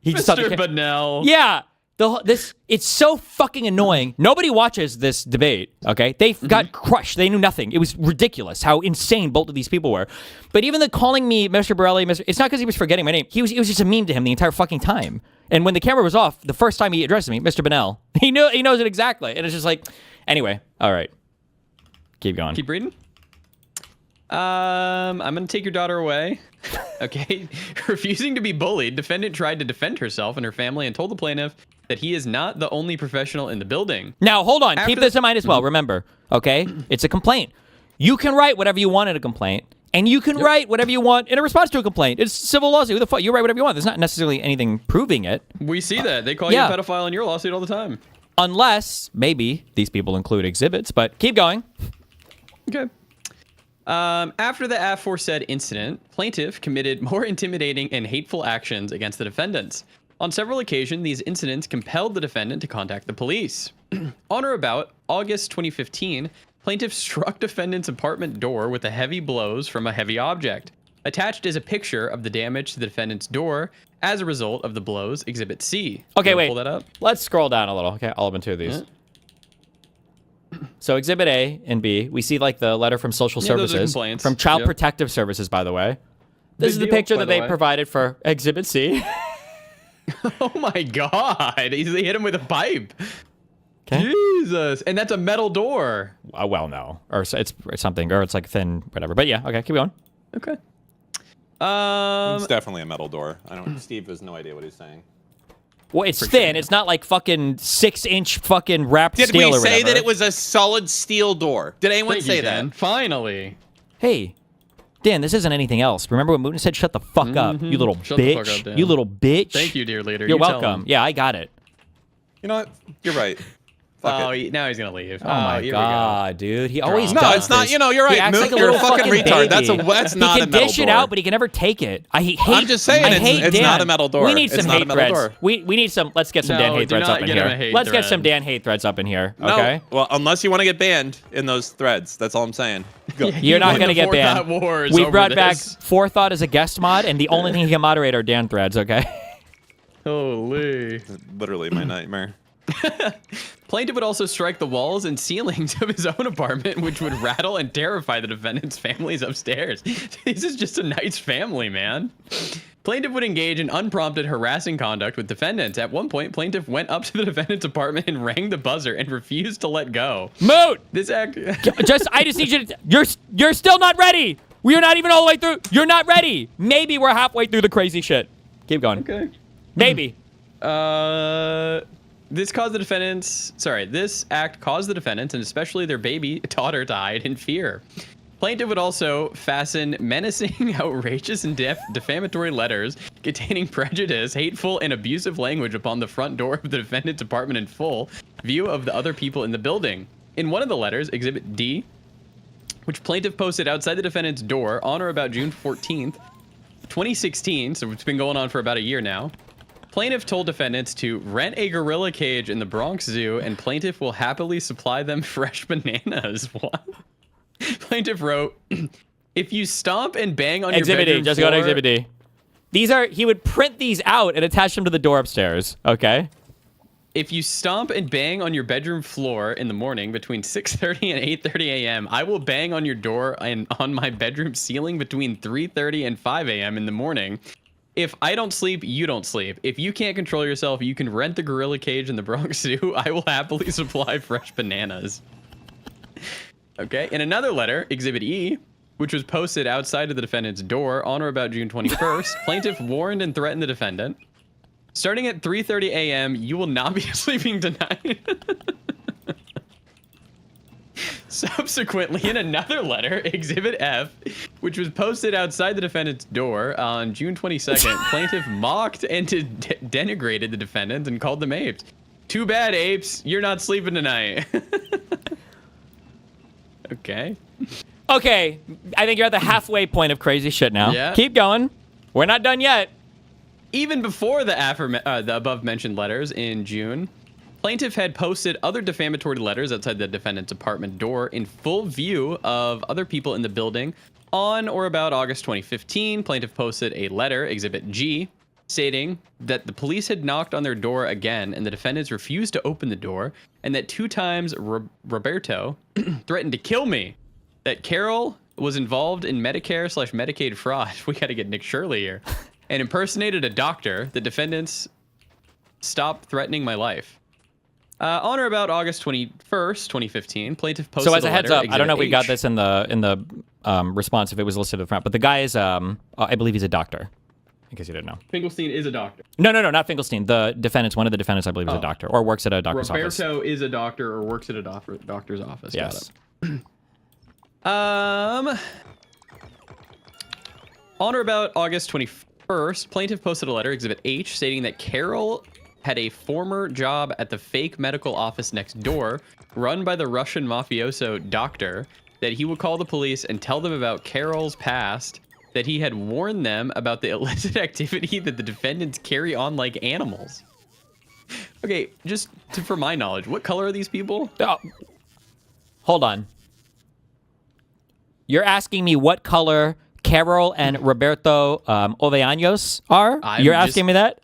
He just thought Mr. Bennell. Yeah. It's so fucking annoying. Nobody watches this debate, okay? They got crushed. They knew nothing. It was ridiculous how insane both of these people were. But even the calling me Mr. Borelli, it's not because he was forgetting my name. It was just a meme to him the entire fucking time. And when the camera was off, the first time he addressed me, Mr. Bennell, he knows it exactly. And it's just like, anyway, all right. Keep going. Keep reading. I'm gonna take your daughter away. Okay. Refusing to be bullied, defendant tried to defend herself and her family and told the plaintiff that he is not the only professional in the building. Now, hold on. Keep this in mind as well. Remember, okay? It's a complaint. You can write whatever you want in a complaint, and you can write whatever you want in a response to a complaint. It's civil lawsuit. Who the fuck? You write whatever you want. There's not necessarily anything proving it. We see that. They call you a pedophile in your lawsuit all the time. Unless, maybe, these people include exhibits, but keep going. Okay. After the aforesaid incident, plaintiff committed more intimidating and hateful actions against the defendants. On several occasions, these incidents compelled the defendant to contact the police. On or about August 2015, plaintiff struck defendant's apartment door with heavy blows from a heavy object. Attached is a picture of the damage to the defendant's door as a result of the blows, Exhibit C. Okay, wait. Pull that up. Let's scroll down a little. Okay, I'll open two of these. So Exhibit A and B, we see like the letter from Social Yeah, those are Services, complaints. from Child Yep. Protective Services, by the way. This Big is the deal, picture by that the they way. provided for Exhibit C. Oh my God. They hit him with a pipe. Okay. Jesus. And that's a metal door. Well, no. Or it's something, or it's like thin, whatever. But yeah, okay, keep going. Okay. It's definitely a metal door. Steve has no idea what he's saying. Well, it's thin. It's not like fucking 6-inch fucking wrapped Did steel we or say whatever. that it was a solid steel door? Did anyone Thank say you, that? Dan. Finally. Hey, Dan, this isn't anything else. Remember when Mutin said, shut the fuck up, you little Shut the fuck bitch. up, Dan. You little bitch. Thank you, dear leader. You're You tell welcome. him. Yeah, I got it. You know what? You're right. Oh, now he's gonna leave. Oh my here we go. god, dude! He always No, does it's not. this. You know, you're He right. acts Mook, like a you're a little fucking retard. That's baby. that's not he a can metal dish door. it out, but he can never take it. I hate. I'm just saying, I it's- hate it's Dan. not a metal door. We need It's some not a hate metal threads. door. We need some. Let's get some No, Dan hate do threads not up in get him a here. hate Let's get thread. some Dan hate threads up in here. No, Okay. well, unless you want to get banned in those threads, that's all I'm saying. Go. You're not won going to the get banned. Forethought Wars We over brought back this. Forethought as a guest mod, and the only thing he can moderate are Dan threads. Okay. Holy. Literally my nightmare. Plaintiff would also strike the walls and ceilings of his own apartment, which would rattle and terrify the defendant's families upstairs. This is just a nice family, man. Plaintiff would engage in unprompted harassing conduct with defendants. At one point, plaintiff went up to the defendant's apartment and rang the buzzer and refused to let go. Moot! This act... I just need you to... You're still not ready! We're not even all the way through. You're not ready! Maybe we're halfway through the crazy shit. Keep going. Okay. Maybe. This act caused the defendants, and especially their baby daughter, to hide in fear. Plaintiff would also fasten menacing, outrageous, and defamatory letters containing prejudice, hateful, and abusive language upon the front door of the defendant's apartment in full view of the other people in the building. In one of the letters, Exhibit D, which plaintiff posted outside the defendant's door on or about June 14th, 2016, so it's been going on for about a year now, plaintiff told defendants to rent a gorilla cage in the Bronx Zoo, and plaintiff will happily supply them fresh bananas. What? Plaintiff wrote, if you stomp and bang on Exhibit your D. bedroom Just floor... go to Exhibit D. He would print these out and attach them to the door upstairs. Okay. If you stomp and bang on your bedroom floor in the morning between 6:30 and 8:30 a.m., I will bang on your door and on my bedroom ceiling between 3:30 and 5 a.m. in the morning. If I don't sleep, you don't sleep. If you can't control yourself, you can rent the gorilla cage in the Bronx Zoo. I will happily supply fresh bananas. Okay, in another letter, Exhibit E, which was posted outside of the defendant's door on or about June 21st, plaintiff warned and threatened the defendant. Starting at 3:30 a.m., you will not be sleeping tonight. Subsequently, in another letter, Exhibit F, which was posted outside the defendant's door on June 22nd, plaintiff mocked and denigrated the defendant and called them apes. Too bad, apes. You're not sleeping tonight. Okay. Okay. I think you're at the halfway point of crazy shit now. Yeah. Keep going. We're not done yet. Even before the above-mentioned letters in June, plaintiff had posted other defamatory letters outside the defendant's apartment door in full view of other people in the building. On or about August 2015, plaintiff posted a letter, Exhibit G, stating that the police had knocked on their door again and the defendants refused to open the door, and that 2 times Roberto threatened to kill me, that Carol was involved in Medicare/Medicaid fraud. We got to get Nick Shirley here. And impersonated a doctor. The defendants stopped threatening my life. On or about August 21st, 2015, plaintiff posted So as a heads up, letter, I don't know if we got H. this in the response if it was listed at the front, but the guy is I believe he's a doctor. In case you didn't know. Finkelstein is a doctor. No, not Finkelstein. The defendants, one of the defendants, I believe, is a doctor or works at a doctor's office. Roberto is a doctor or works at a doctor's office. Yes. On or about August 21st, plaintiff posted a letter, Exhibit H, stating that Carol had a former job at the fake medical office next door, run by the Russian mafioso doctor, that he would call the police and tell them about Carol's past, that he had warned them about the illicit activity that the defendants carry on like animals. Okay, just for my knowledge, what color are these people? Hold on. You're asking me what color Carol and Roberto Oleanos are? You're asking me that?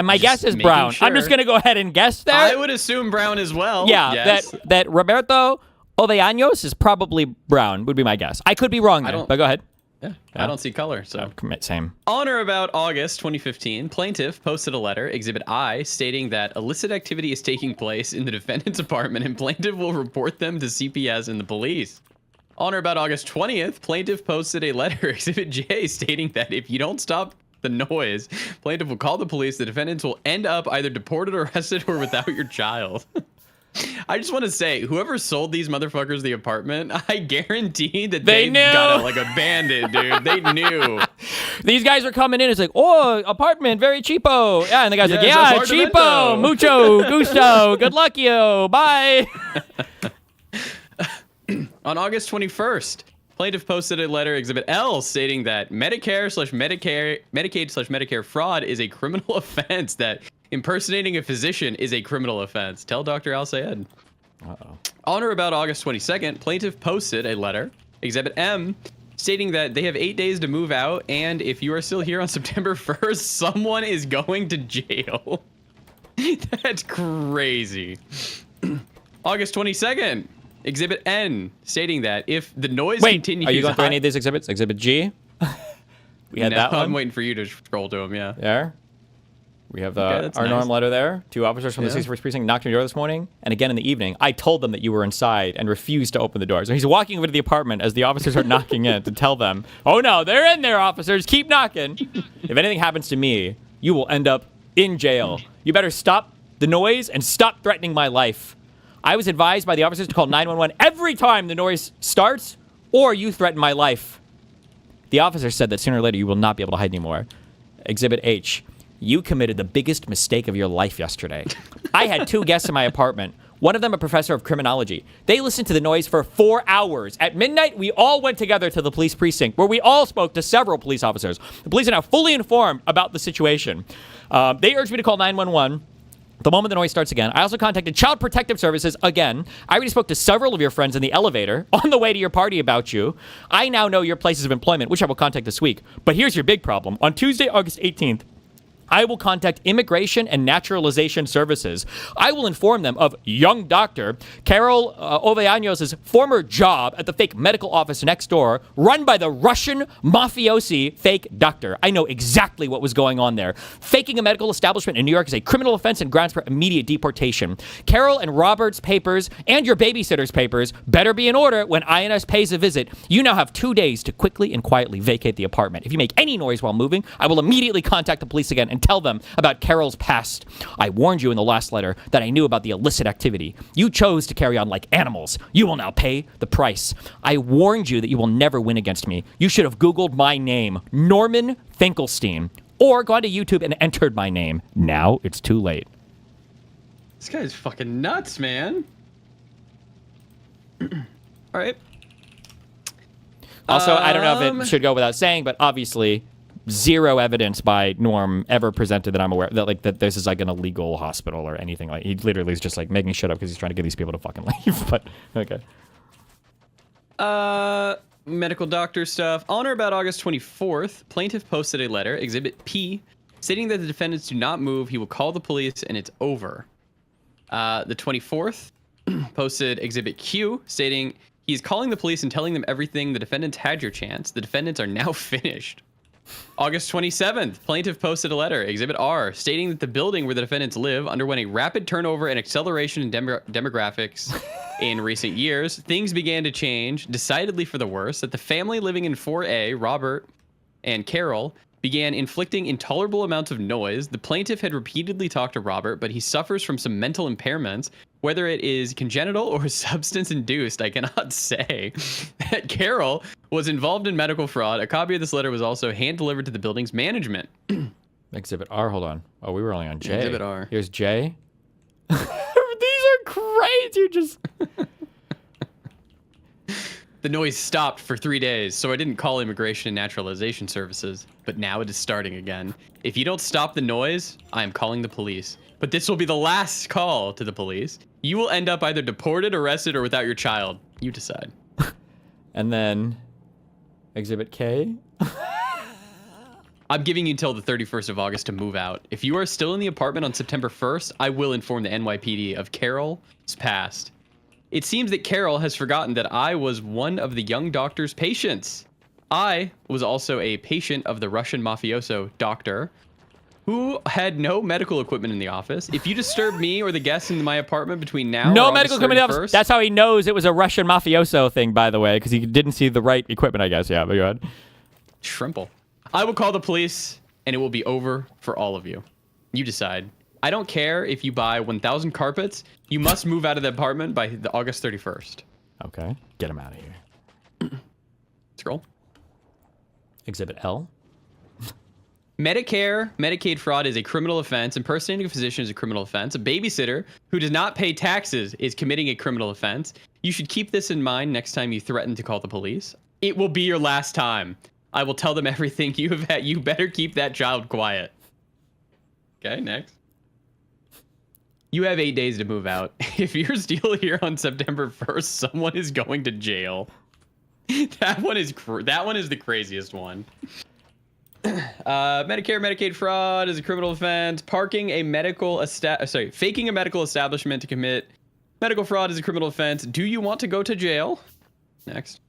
My guess is brown. sure. I'm just going to go ahead and guess there. I would assume brown as well. Yeah, yes. that Roberto Oleanos is probably brown, would be my guess. I could be wrong there, but go ahead. Yeah, I don't see color, so. Same. On or about August 2015, plaintiff posted a letter, Exhibit I, stating that illicit activity is taking place in the defendant's apartment and plaintiff will report them to CPS and the police. On or about August 20th, plaintiff posted a letter, Exhibit J, stating that if you don't stop the noise, plaintiff will call the police. The defendants will end up either deported, arrested, or without your child. I just want to say, whoever sold these motherfuckers the apartment, I guarantee that They they knew. got it like abandoned, dude. They knew. These guys are coming in. It's like, oh, apartment, very cheapo. Yeah, and the guy's like, Yes, yeah, apartamento. cheapo, mucho gusto. Good luck, yo. Bye. On August 21st, plaintiff posted a letter, Exhibit L, stating that Medicaid/Medicare fraud is a criminal offense, that impersonating a physician is a criminal offense. Tell Dr. Al Sayed. Uh-oh. On or about August 22nd, plaintiff posted a letter, Exhibit M, stating that they have 8 days to move out, and if you are still here on September 1st, someone is going to jail. That's crazy. August 22nd, Exhibit N, stating that if the noise continues... Are you going through any of these exhibits? Exhibit G? We had that one. I'm waiting for you to scroll to them, yeah. There. We have Okay, that's our nice. norm letter there. 2 officers from the Yeah. 61st Precinct knocked on your door this morning, and again in the evening. I told them that you were inside and refused to open the door. So he's walking over to the apartment as the officers are knocking in to tell them, oh no, they're in there, officers. Keep knocking. If anything happens to me, you will end up in jail. You better stop the noise and stop threatening my life. I was advised by the officers to call 911 every time the noise starts, or you threaten my life. The officer said that sooner or later you will not be able to hide anymore. Exhibit H. You committed the biggest mistake of your life yesterday. I had 2 guests in my apartment. One of them a professor of criminology. They listened to the noise for 4 hours. At midnight, we all went together to the police precinct, where we all spoke to several police officers. The police are now fully informed about the situation. They urged me to call 911. The moment the noise starts again, I also contacted Child Protective Services again. I already spoke to several of your friends in the elevator on the way to your party about you. I now know your places of employment, which I will contact this week. But here's your big problem. On Tuesday, August 18th, I will contact Immigration and Naturalization Services. I will inform them of young doctor Carol Oveanos' former job at the fake medical office next door, run by the Russian mafiosi fake doctor. I know exactly what was going on there. Faking a medical establishment in New York is a criminal offense and grounds for immediate deportation. Carol and Robert's papers and your babysitter's papers better be in order when INS pays a visit. You now have 2 days to quickly and quietly vacate the apartment. If you make any noise while moving, I will immediately contact the police again and tell them about Carol's past. I warned you in the last letter that I knew about the illicit activity. You chose to carry on like animals. You will now pay the price. I warned you that you will never win against me. You should have Googled my name, Norman Finkelstein, or gone to YouTube and entered my name. Now it's too late. This guy's fucking nuts, man. All right. Also, I don't know if it should go without saying, but obviously, zero evidence by Norm ever presented that I'm aware that this is like an illegal hospital or anything. Like, he literally is just like making shit up because he's trying to get these people to fucking leave. But okay. Medical doctor stuff. On or about August 24th, plaintiff posted a letter, Exhibit P, stating that the defendants do not move. He will call the police and it's over. The 24th posted Exhibit Q, stating he's calling the police and telling them everything. The defendants had your chance. The defendants are now finished. August 27th, plaintiff posted a letter, Exhibit R, stating that the building where the defendants live underwent a rapid turnover and acceleration in demographics in recent years. Things began to change, decidedly for the worse, that the family living in 4A, Robert and Carol, began inflicting intolerable amounts of noise. The plaintiff had repeatedly talked to Robert, but he suffers from some mental impairments. Whether it is congenital or substance-induced, I cannot say. That Carol was involved in medical fraud. A copy of this letter was also hand-delivered to the building's management. Exhibit R, hold on. Oh, we were only on J. Exhibit R. Here's J. These are crazy. Just... The noise stopped for 3 days, so I didn't call Immigration and Naturalization Services, but now it is starting again. If you don't stop the noise, I am calling the police. But this will be the last call to the police. You will end up either deported, arrested, or without your child. You decide. And then Exhibit K. I'm giving you until the 31st of August to move out. If you are still in the apartment on September 1st, I will inform the NYPD of Carol's past. It seems that Carol has forgotten that I was one of the young doctor's patients. I was also a patient of the Russian mafioso doctor who had no medical equipment in the office. If you disturb me or the guests in my apartment between now No or medical August equipment in the 31st, office. That's how he knows it was a Russian mafioso thing, by the way, because he didn't see the right equipment, I guess. Yeah, but go ahead. Shrimple. I will call the police and it will be over for all of you. You decide. I don't care if you buy 1,000 carpets. You must move out of the apartment by the August 31st. Okay, get him out of here. Scroll. Exhibit L. Medicare, Medicaid fraud is a criminal offense. Impersonating a physician is a criminal offense. A babysitter who does not pay taxes is committing a criminal offense. You should keep this in mind next time you threaten to call the police. It will be your last time. I will tell them everything you have had. You better keep that child quiet. Okay, next. You have 8 days to move out. If you're still here on September 1st, someone is going to jail. That one is the craziest one. Medicare, Medicaid fraud is a criminal offense. Faking a medical establishment to commit medical fraud is a criminal offense. Do you want to go to jail? Next.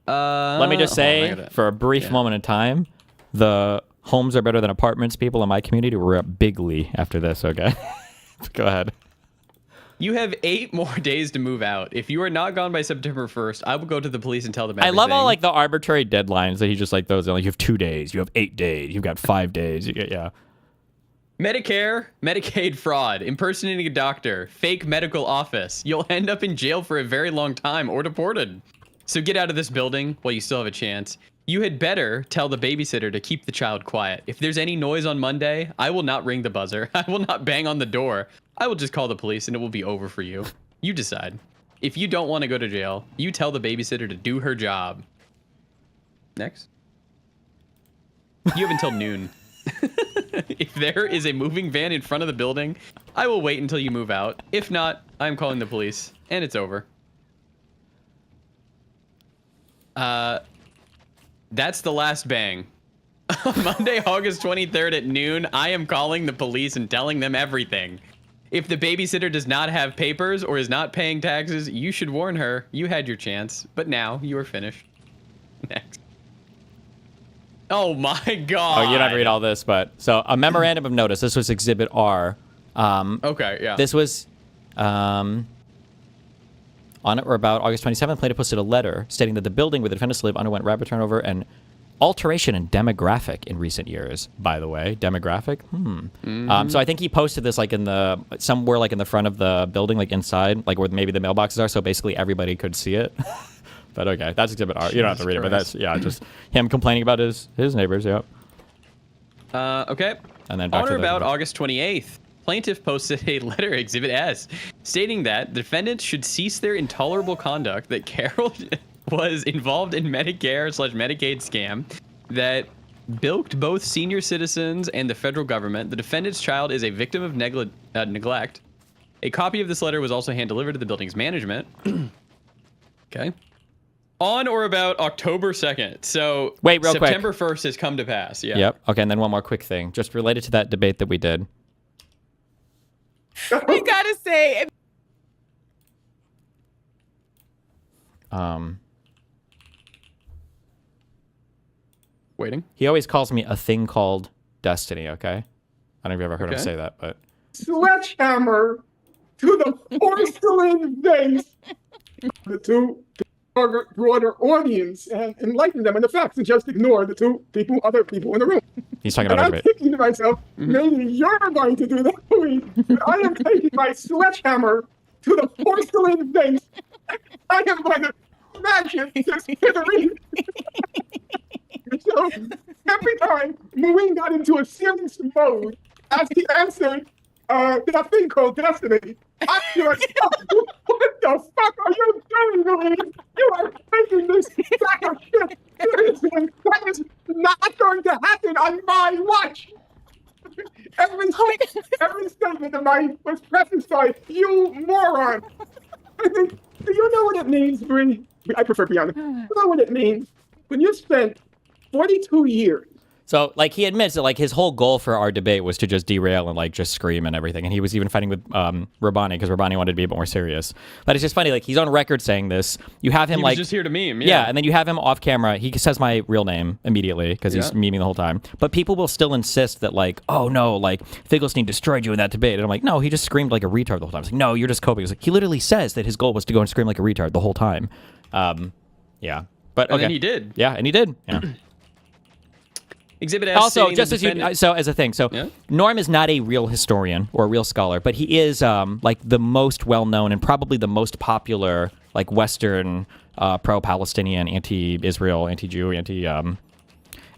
Let me just say, for a brief moment in time, the homes are better than apartments. People in my community were up bigly after this. Okay, go ahead. You have 8 more days to move out. If you are not gone by September 1st, I will go to the police and tell them everything. I love all like the arbitrary deadlines that he just like those. Like you have 2 days, you have 8 days, you've got 5 days. You get Medicare, Medicaid fraud, impersonating a doctor, fake medical office. You'll end up in jail for a very long time or deported. So get out of this building while you still have a chance. You had better tell the babysitter to keep the child quiet. If there's any noise on Monday, I will not ring the buzzer. I will not bang on the door. I will just call the police and it will be over for you. You decide. If you don't want to go to jail, you tell the babysitter to do her job. Next. You have until noon. If there is a moving van in front of the building, I will wait until you move out. If not, I'm calling the police and it's over. That's the last bang. On Monday, August 23rd at noon, I am calling the police and telling them everything. If the babysitter does not have papers or is not paying taxes, you should warn her. You had your chance, but now you are finished. Next. Oh my God. Oh, you don't read all this, but so a memorandum of notice. This was Exhibit R. Okay, yeah. This was on or about August 27th. Plaintiff posted a letter stating that the building where the defendants live underwent rapid turnover and alteration in demographic in recent years. By the way, demographic. So I think he posted this like in the somewhere like in the front of the building, like inside, like where maybe the mailboxes are, so basically everybody could see it. But okay, that's Exhibit R. You don't have to read it, but that's just him complaining about his neighbors. Yep. Okay. And then on or about August 28th, plaintiff posted a letter, Exhibit S, stating that defendants should cease their intolerable conduct, that Carol was involved in Medicare/Medicaid scam that bilked both senior citizens and the federal government. The defendant's child is a victim of neglect. A copy of this letter was also hand-delivered to the building's management. Okay. On or about October 2nd. So wait, real September quick. 1st has come to pass. Yeah. Yep. Okay, and then one more quick thing, just related to that debate that we did. I gotta say, waiting. He always calls me a thing called destiny. Okay. I don't know if you've ever heard him say that, but Sledgehammer to the porcelain vase. The two broader audience and enlighten them in the facts and just ignore the other people in the room. he's talking And about I'm debate. thinking to myself, maybe you're going to do that, Louis, but I am taking my sledgehammer to the porcelain vase. I am going to smash it to smithereens. So every time Marine got into a serious mode, as he answered that thing called destiny, I feel like, what the fuck are you doing, Marine? You are taking this sack of shit seriously. That is not going to happen on my watch. Every statement of mine was prefaced by, you moron. I think, do you know what it means, Bree? I prefer Brianna. Do you know what it means when you spent 42 years? So, like, he admits that, like, his whole goal for our debate was to just derail and, like, just scream and everything. And he was even fighting with Rabani because Rabani wanted to be a bit more serious. But it's just funny, like, he's on record saying this. You have him, He was just here to meme, yeah. and then you have him off camera. He says my real name immediately because he's memeing the whole time. But people will still insist that, like, oh, no, like, Finkelstein destroyed you in that debate. And I'm like, no, he just screamed like a retard the whole time. It's like, no, you're just coping. It's like, he literally says that his goal was to go and scream like a retard the whole time. Yeah. But, And then he did. Yeah, and he did. Yeah. Exhibit S. Also, stating just the as you defendant- so as a thing, so Norm is not a real historian or a real scholar, but he is like the most well-known and probably the most popular like Western pro-Palestinian, anti-Israel, anti-Jew,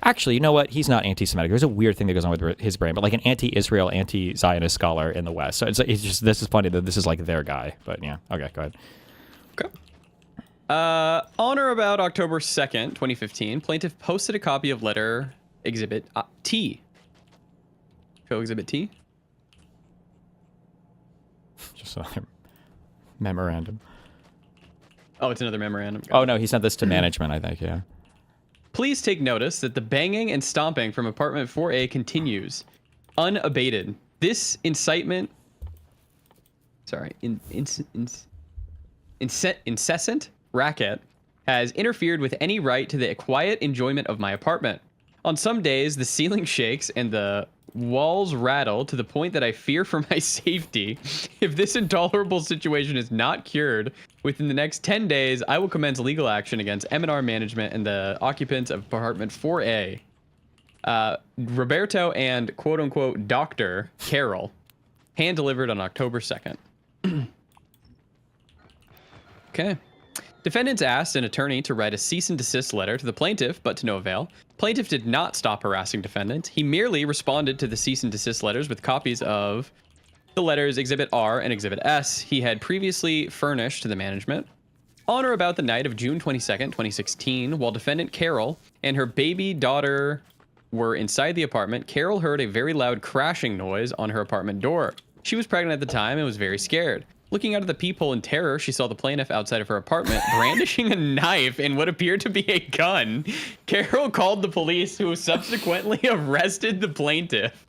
Actually, you know what? He's not anti-Semitic. There's a weird thing that goes on with his brain, but like an anti-Israel, anti-Zionist scholar in the West. So it's just this is funny that this is like their guy. But yeah, okay, go ahead. On or about October 2nd, 2015, plaintiff posted a copy of letter Exhibit T. Show Exhibit T. Just another memorandum. Oh, it's another memorandum. Oh no, he sent this to management, I think. Yeah. Please take notice that the banging and stomping from apartment 4A continues, unabated. This incitement, incessant racket has interfered with any right to the quiet enjoyment of my apartment. On some days, the ceiling shakes and the walls rattle to the point that I fear for my safety. If this intolerable situation is not cured within the next 10 days, I will commence legal action against M&R Management and the occupants of apartment 4A. Roberto and quote-unquote Dr. Carol. Hand-delivered on October 2nd. Okay. Defendants asked an attorney to write a cease and desist letter to the plaintiff, but to no avail. Plaintiff did not stop harassing defendant. He merely responded to the cease and desist letters with copies of the letters Exhibit R and Exhibit S he had previously furnished to the management. On or about the night of June 22nd, 2016, while defendant Carol and her baby daughter were inside the apartment, Carol heard a very loud crashing noise on her apartment door. She was pregnant at the time and was very scared. Looking out of the peephole in terror, she saw the plaintiff outside of her apartment brandishing a knife and what appeared to be a gun. Carol called the police, who subsequently arrested the plaintiff.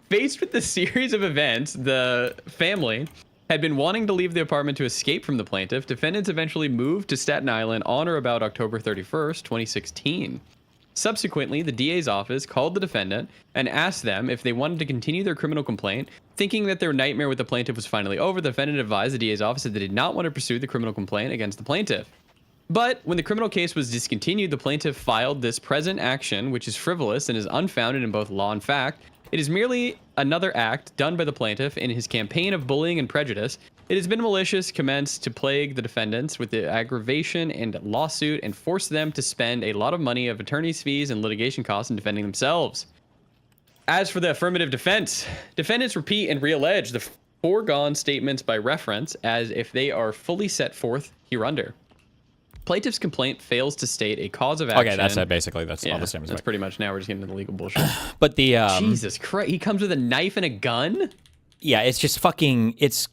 Faced with the series of events, the family had been wanting to leave the apartment to escape from the plaintiff. Defendants eventually moved to Staten Island on or about October 31st, 2016. Subsequently, the DA's office called the defendant and asked them if they wanted to continue their criminal complaint. Thinking that their nightmare with the plaintiff was finally over, the defendant advised the DA's office that they did not want to pursue the criminal complaint against the plaintiff. But when the criminal case was discontinued, the plaintiff filed this present action, which is frivolous and is unfounded in both law and fact. It is merely another act done by the plaintiff in his campaign of bullying and prejudice. It has been malicious, commenced to plague the defendants with the aggravation and lawsuit and force them to spend a lot of money of attorney's fees and litigation costs in defending themselves. As for the affirmative defense, defendants repeat and reallege the foregone statements by reference as if they are fully set forth hereunder. Plaintiff's complaint fails to state a cause of action. Okay, that's it. Basically, that's all the statements. That's pretty much. Now we're just getting into the legal bullshit. But the Jesus Christ, he comes with a knife and a gun. Yeah, it's just fucking. It's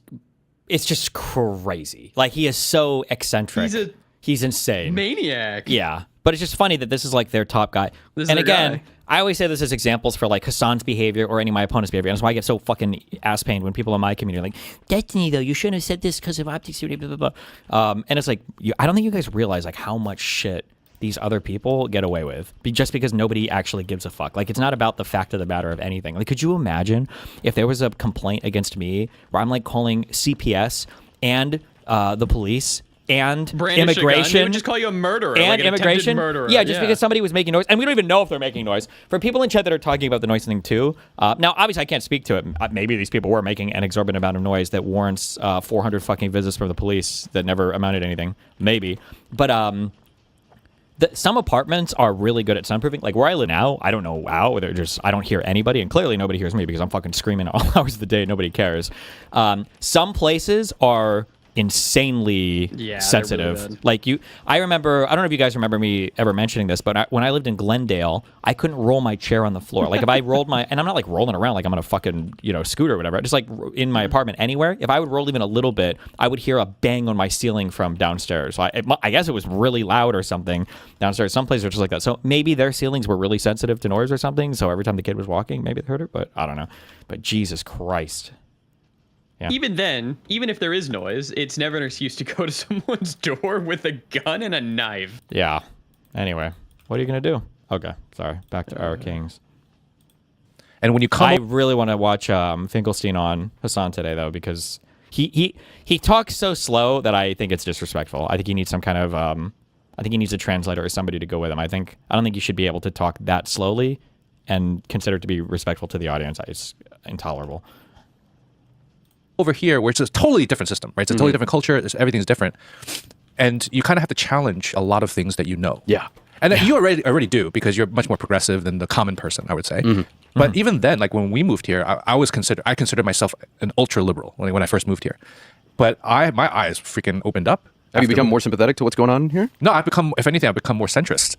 just crazy. Like he is so eccentric. He's insane. Maniac. Yeah, but it's just funny that this is like their top guy. This is and their again, guy. I always say this as examples for like Hassan's behavior or any of my opponent's behavior. And that's why I get so fucking ass pained when people in my community are like, Destiny, though, you shouldn't have said this because of optics, blah, blah, blah. And it's like, I don't think you guys realize like how much shit these other people get away with just because nobody actually gives a fuck. Like, it's not about the fact of the matter of anything. Like, could you imagine if there was a complaint against me where I'm like calling CPS and the police and Brandish immigration, a gun. They would just call you a murderer, and like an attempted immigration, murderer. yeah, just because somebody was making noise, and we don't even know if they're making noise. For people in chat that are talking about the noise thing too, now obviously I can't speak to it. Maybe these people were making an exorbitant amount of noise that warrants 400 fucking visits from the police that never amounted to anything. Maybe, but some apartments are really good at soundproofing. Like where I live now, I don't know how. They're just I don't hear anybody, and clearly nobody hears me because I'm fucking screaming all hours of the day. Nobody cares. Some places are insanely sensitive. Really like I remember, I don't know if you guys remember me ever mentioning this, but when I lived in Glendale, I couldn't roll my chair on the floor. Like if I rolled and I'm not like rolling around like I'm on a fucking, scooter or whatever, just like in my apartment anywhere, if I would roll even a little bit, I would hear a bang on my ceiling from downstairs. So I guess it was really loud or something downstairs. Some places are just like that. So maybe their ceilings were really sensitive to noise or something. So every time the kid was walking, maybe they heard it, but I don't know. But Jesus Christ. Yeah. Even then, even if there is noise, it's never an excuse to go to someone's door with a gun and a knife. Yeah. Anyway, what are you going to do? Okay, sorry. Back to our kings. And when you come I really want to watch Finkelstein on Hassan today, though, because he talks so slow that I think it's disrespectful. I think he needs some kind of I think he needs a translator or somebody to go with him. I don't think you should be able to talk that slowly and consider it to be respectful to the audience. It's intolerable. Over here, where it's a totally different system, right? It's a totally different culture. Everything's different, and you kind of have to challenge a lot of things that you know. Yeah. And you already do, because you're much more progressive than the common person, I would say. But even then, like when we moved here, I considered myself an ultra liberal when I first moved here. But my eyes freaking opened up. Have you become more sympathetic to what's going on here? No, if anything, I've become more centrist.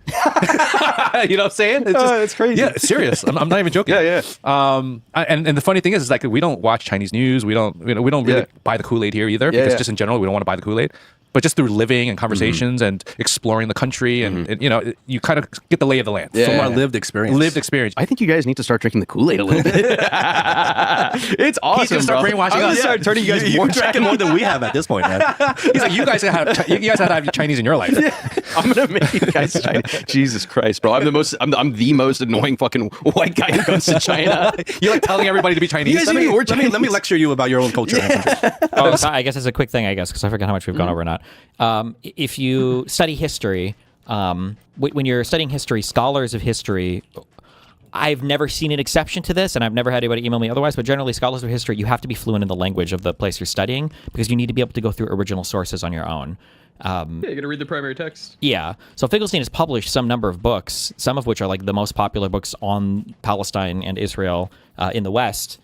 You know what I'm saying? It's crazy. Yeah, it's serious. I'm not even joking. Yeah. And the funny thing is like we don't watch Chinese news. We don't really buy the Kool-Aid here either, because just in general, we don't want to buy the Kool-Aid. But just through living and conversations and exploring the country, and you know, you kind of get the lay of the land. From our lived experience. I think you guys need to start drinking the Kool-Aid a little bit. It's awesome, He's gonna start brainwashing us. Start turning you guys You're drinking more than we have at this point, man. He's like, you guys have to have Chinese in your life. I'm gonna make you guys Chinese. Jesus Christ, bro! I'm the most annoying fucking white guy who goes to China. You're like telling everybody to be Chinese. Let me lecture you about your own culture. So I guess it's a quick thing, because I forget how much we've gone over or not. If you study history, when you're studying history, scholars of history, I've never seen an exception to this, and I've never had anybody email me otherwise, but generally scholars of history, you have to be fluent in the language of the place you're studying, because you need to be able to go through original sources on your own. Yeah, you gotta read the primary text. Yeah. So Finkelstein has published some number of books, some of which are like the most popular books on Palestine and Israel in the West.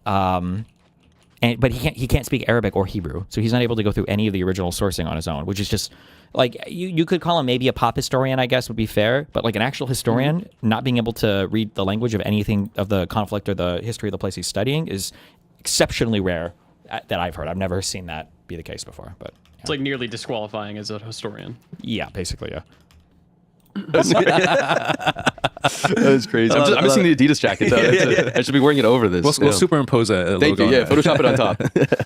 But he can't speak Arabic or Hebrew, so he's not able to go through any of the original sourcing on his own, which is just like you could call him maybe a pop historian, I guess would be fair, but like an actual historian, not being able to read the language of anything of the conflict or the history of the place he's studying is exceptionally rare that I've heard. I've never seen that be the case before, but yeah. It's like nearly disqualifying as a historian. Yeah, basically, yeah. That was crazy. I'm just seeing the Adidas jacket, though. I should be wearing it over this. We'll superimpose a logo. Thank you. Yeah, Photoshop it on top.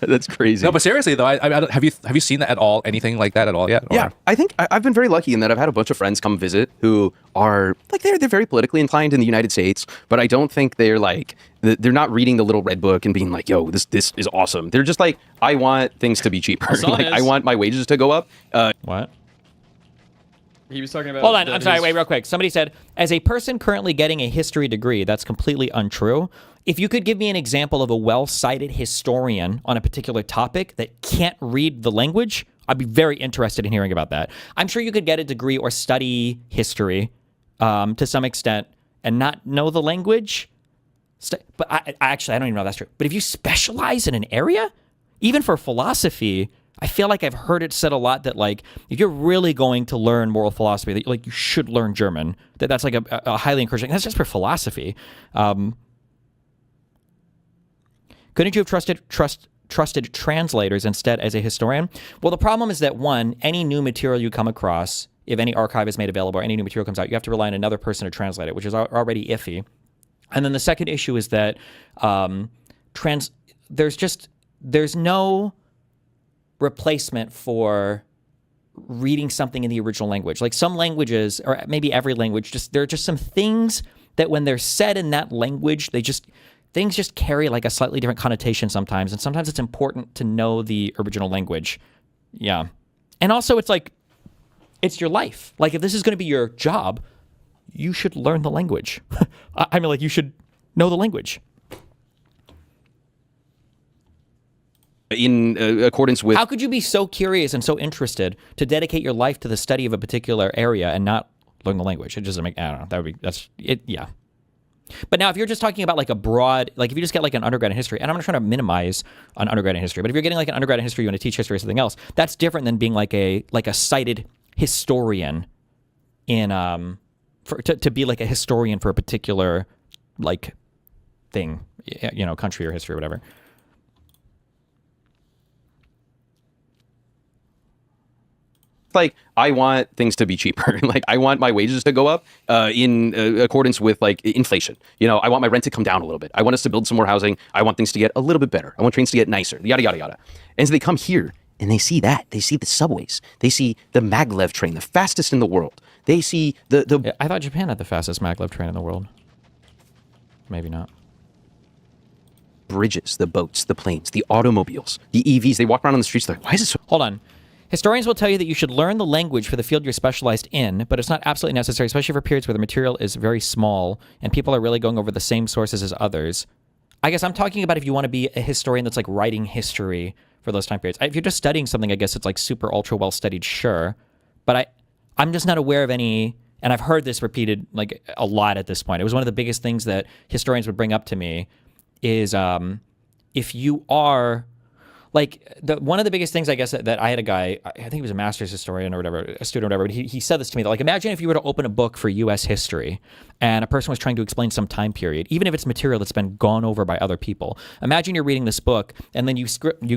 That's crazy. No, but seriously though, have you seen that at all? Anything like that at all yet? Yeah, I think I've been very lucky in that I've had a bunch of friends come visit who are like they're very politically inclined in the United States, but I don't think they're like they're not reading the little red book and being like, "Yo, this is awesome." They're just like, "I want things to be cheaper. Like, I want my wages to go up." What? He was talking about. Hold on, I'm sorry, wait, real quick. Somebody said, as a person currently getting a history degree, that's completely untrue. If you could give me an example of a well-cited historian on a particular topic that can't read the language, I'd be very interested in hearing about that. I'm sure you could get a degree or study history to some extent and not know the language. But I actually, I don't even know if that's true. But if you specialize in an area, even for philosophy, I feel like I've heard it said a lot that, like, if you're really going to learn moral philosophy, that like you should learn German. That's like a highly encouraging. That's just for philosophy. Couldn't you have trusted translators instead as a historian? Well, the problem is that, one, any new material you come across, if any archive is made available or any new material comes out, you have to rely on another person to translate it, which is already iffy. And then the second issue is that there's no replacement for reading something in the original language. Like some languages, or maybe every language, there are just some things that when they're said in that language, things just carry like a slightly different connotation sometimes. And sometimes it's important to know the original language. Yeah. And also it's like, it's your life. Like if this is going to be your job, you should learn the language. I mean, like you should know the language. In accordance with... How could you be so curious and so interested to dedicate your life to the study of a particular area and not learn the language? It doesn't make... I don't know. That's it. Yeah. But now if you're just talking about like a broad... Like if you just get like an undergrad in history, and I'm not trying to minimize an undergrad in history, but if you're getting like an undergrad in history, you want to teach history or something else, that's different than being like a cited historian in... to be like a historian for a particular like thing, you know, country or history or whatever. Like, I want things to be cheaper. Like, I want my wages to go up in accordance with, like, inflation. You know, I want my rent to come down a little bit. I want us to build some more housing. I want things to get a little bit better. I want trains to get nicer, yada, yada, yada. And so they come here, and they see that. They see the subways. They see the maglev train, the fastest in the world. They see the... Yeah, I thought Japan had the fastest maglev train in the world. Maybe not. Bridges, the boats, the planes, the automobiles, the EVs. They walk around on the streets, they're like, why is it so... Hold on. Historians will tell you that you should learn the language for the field you're specialized in, but it's not absolutely necessary, especially for periods where the material is very small and people are really going over the same sources as others. I guess I'm talking about if you want to be a historian that's like writing history for those time periods. If you're just studying something, I guess it's like super ultra well studied, sure. But I'm just not aware of any, and I've heard this repeated like a lot at this point. It was one of the biggest things that historians would bring up to me is if you are like one of the biggest things, I guess, that I had a guy, I think he was a master's historian or whatever, a student or whatever, but he said this to me, that like, imagine if you were to open a book for U.S. history and a person was trying to explain some time period, even if it's material that's been gone over by other people. Imagine you're reading this book and then you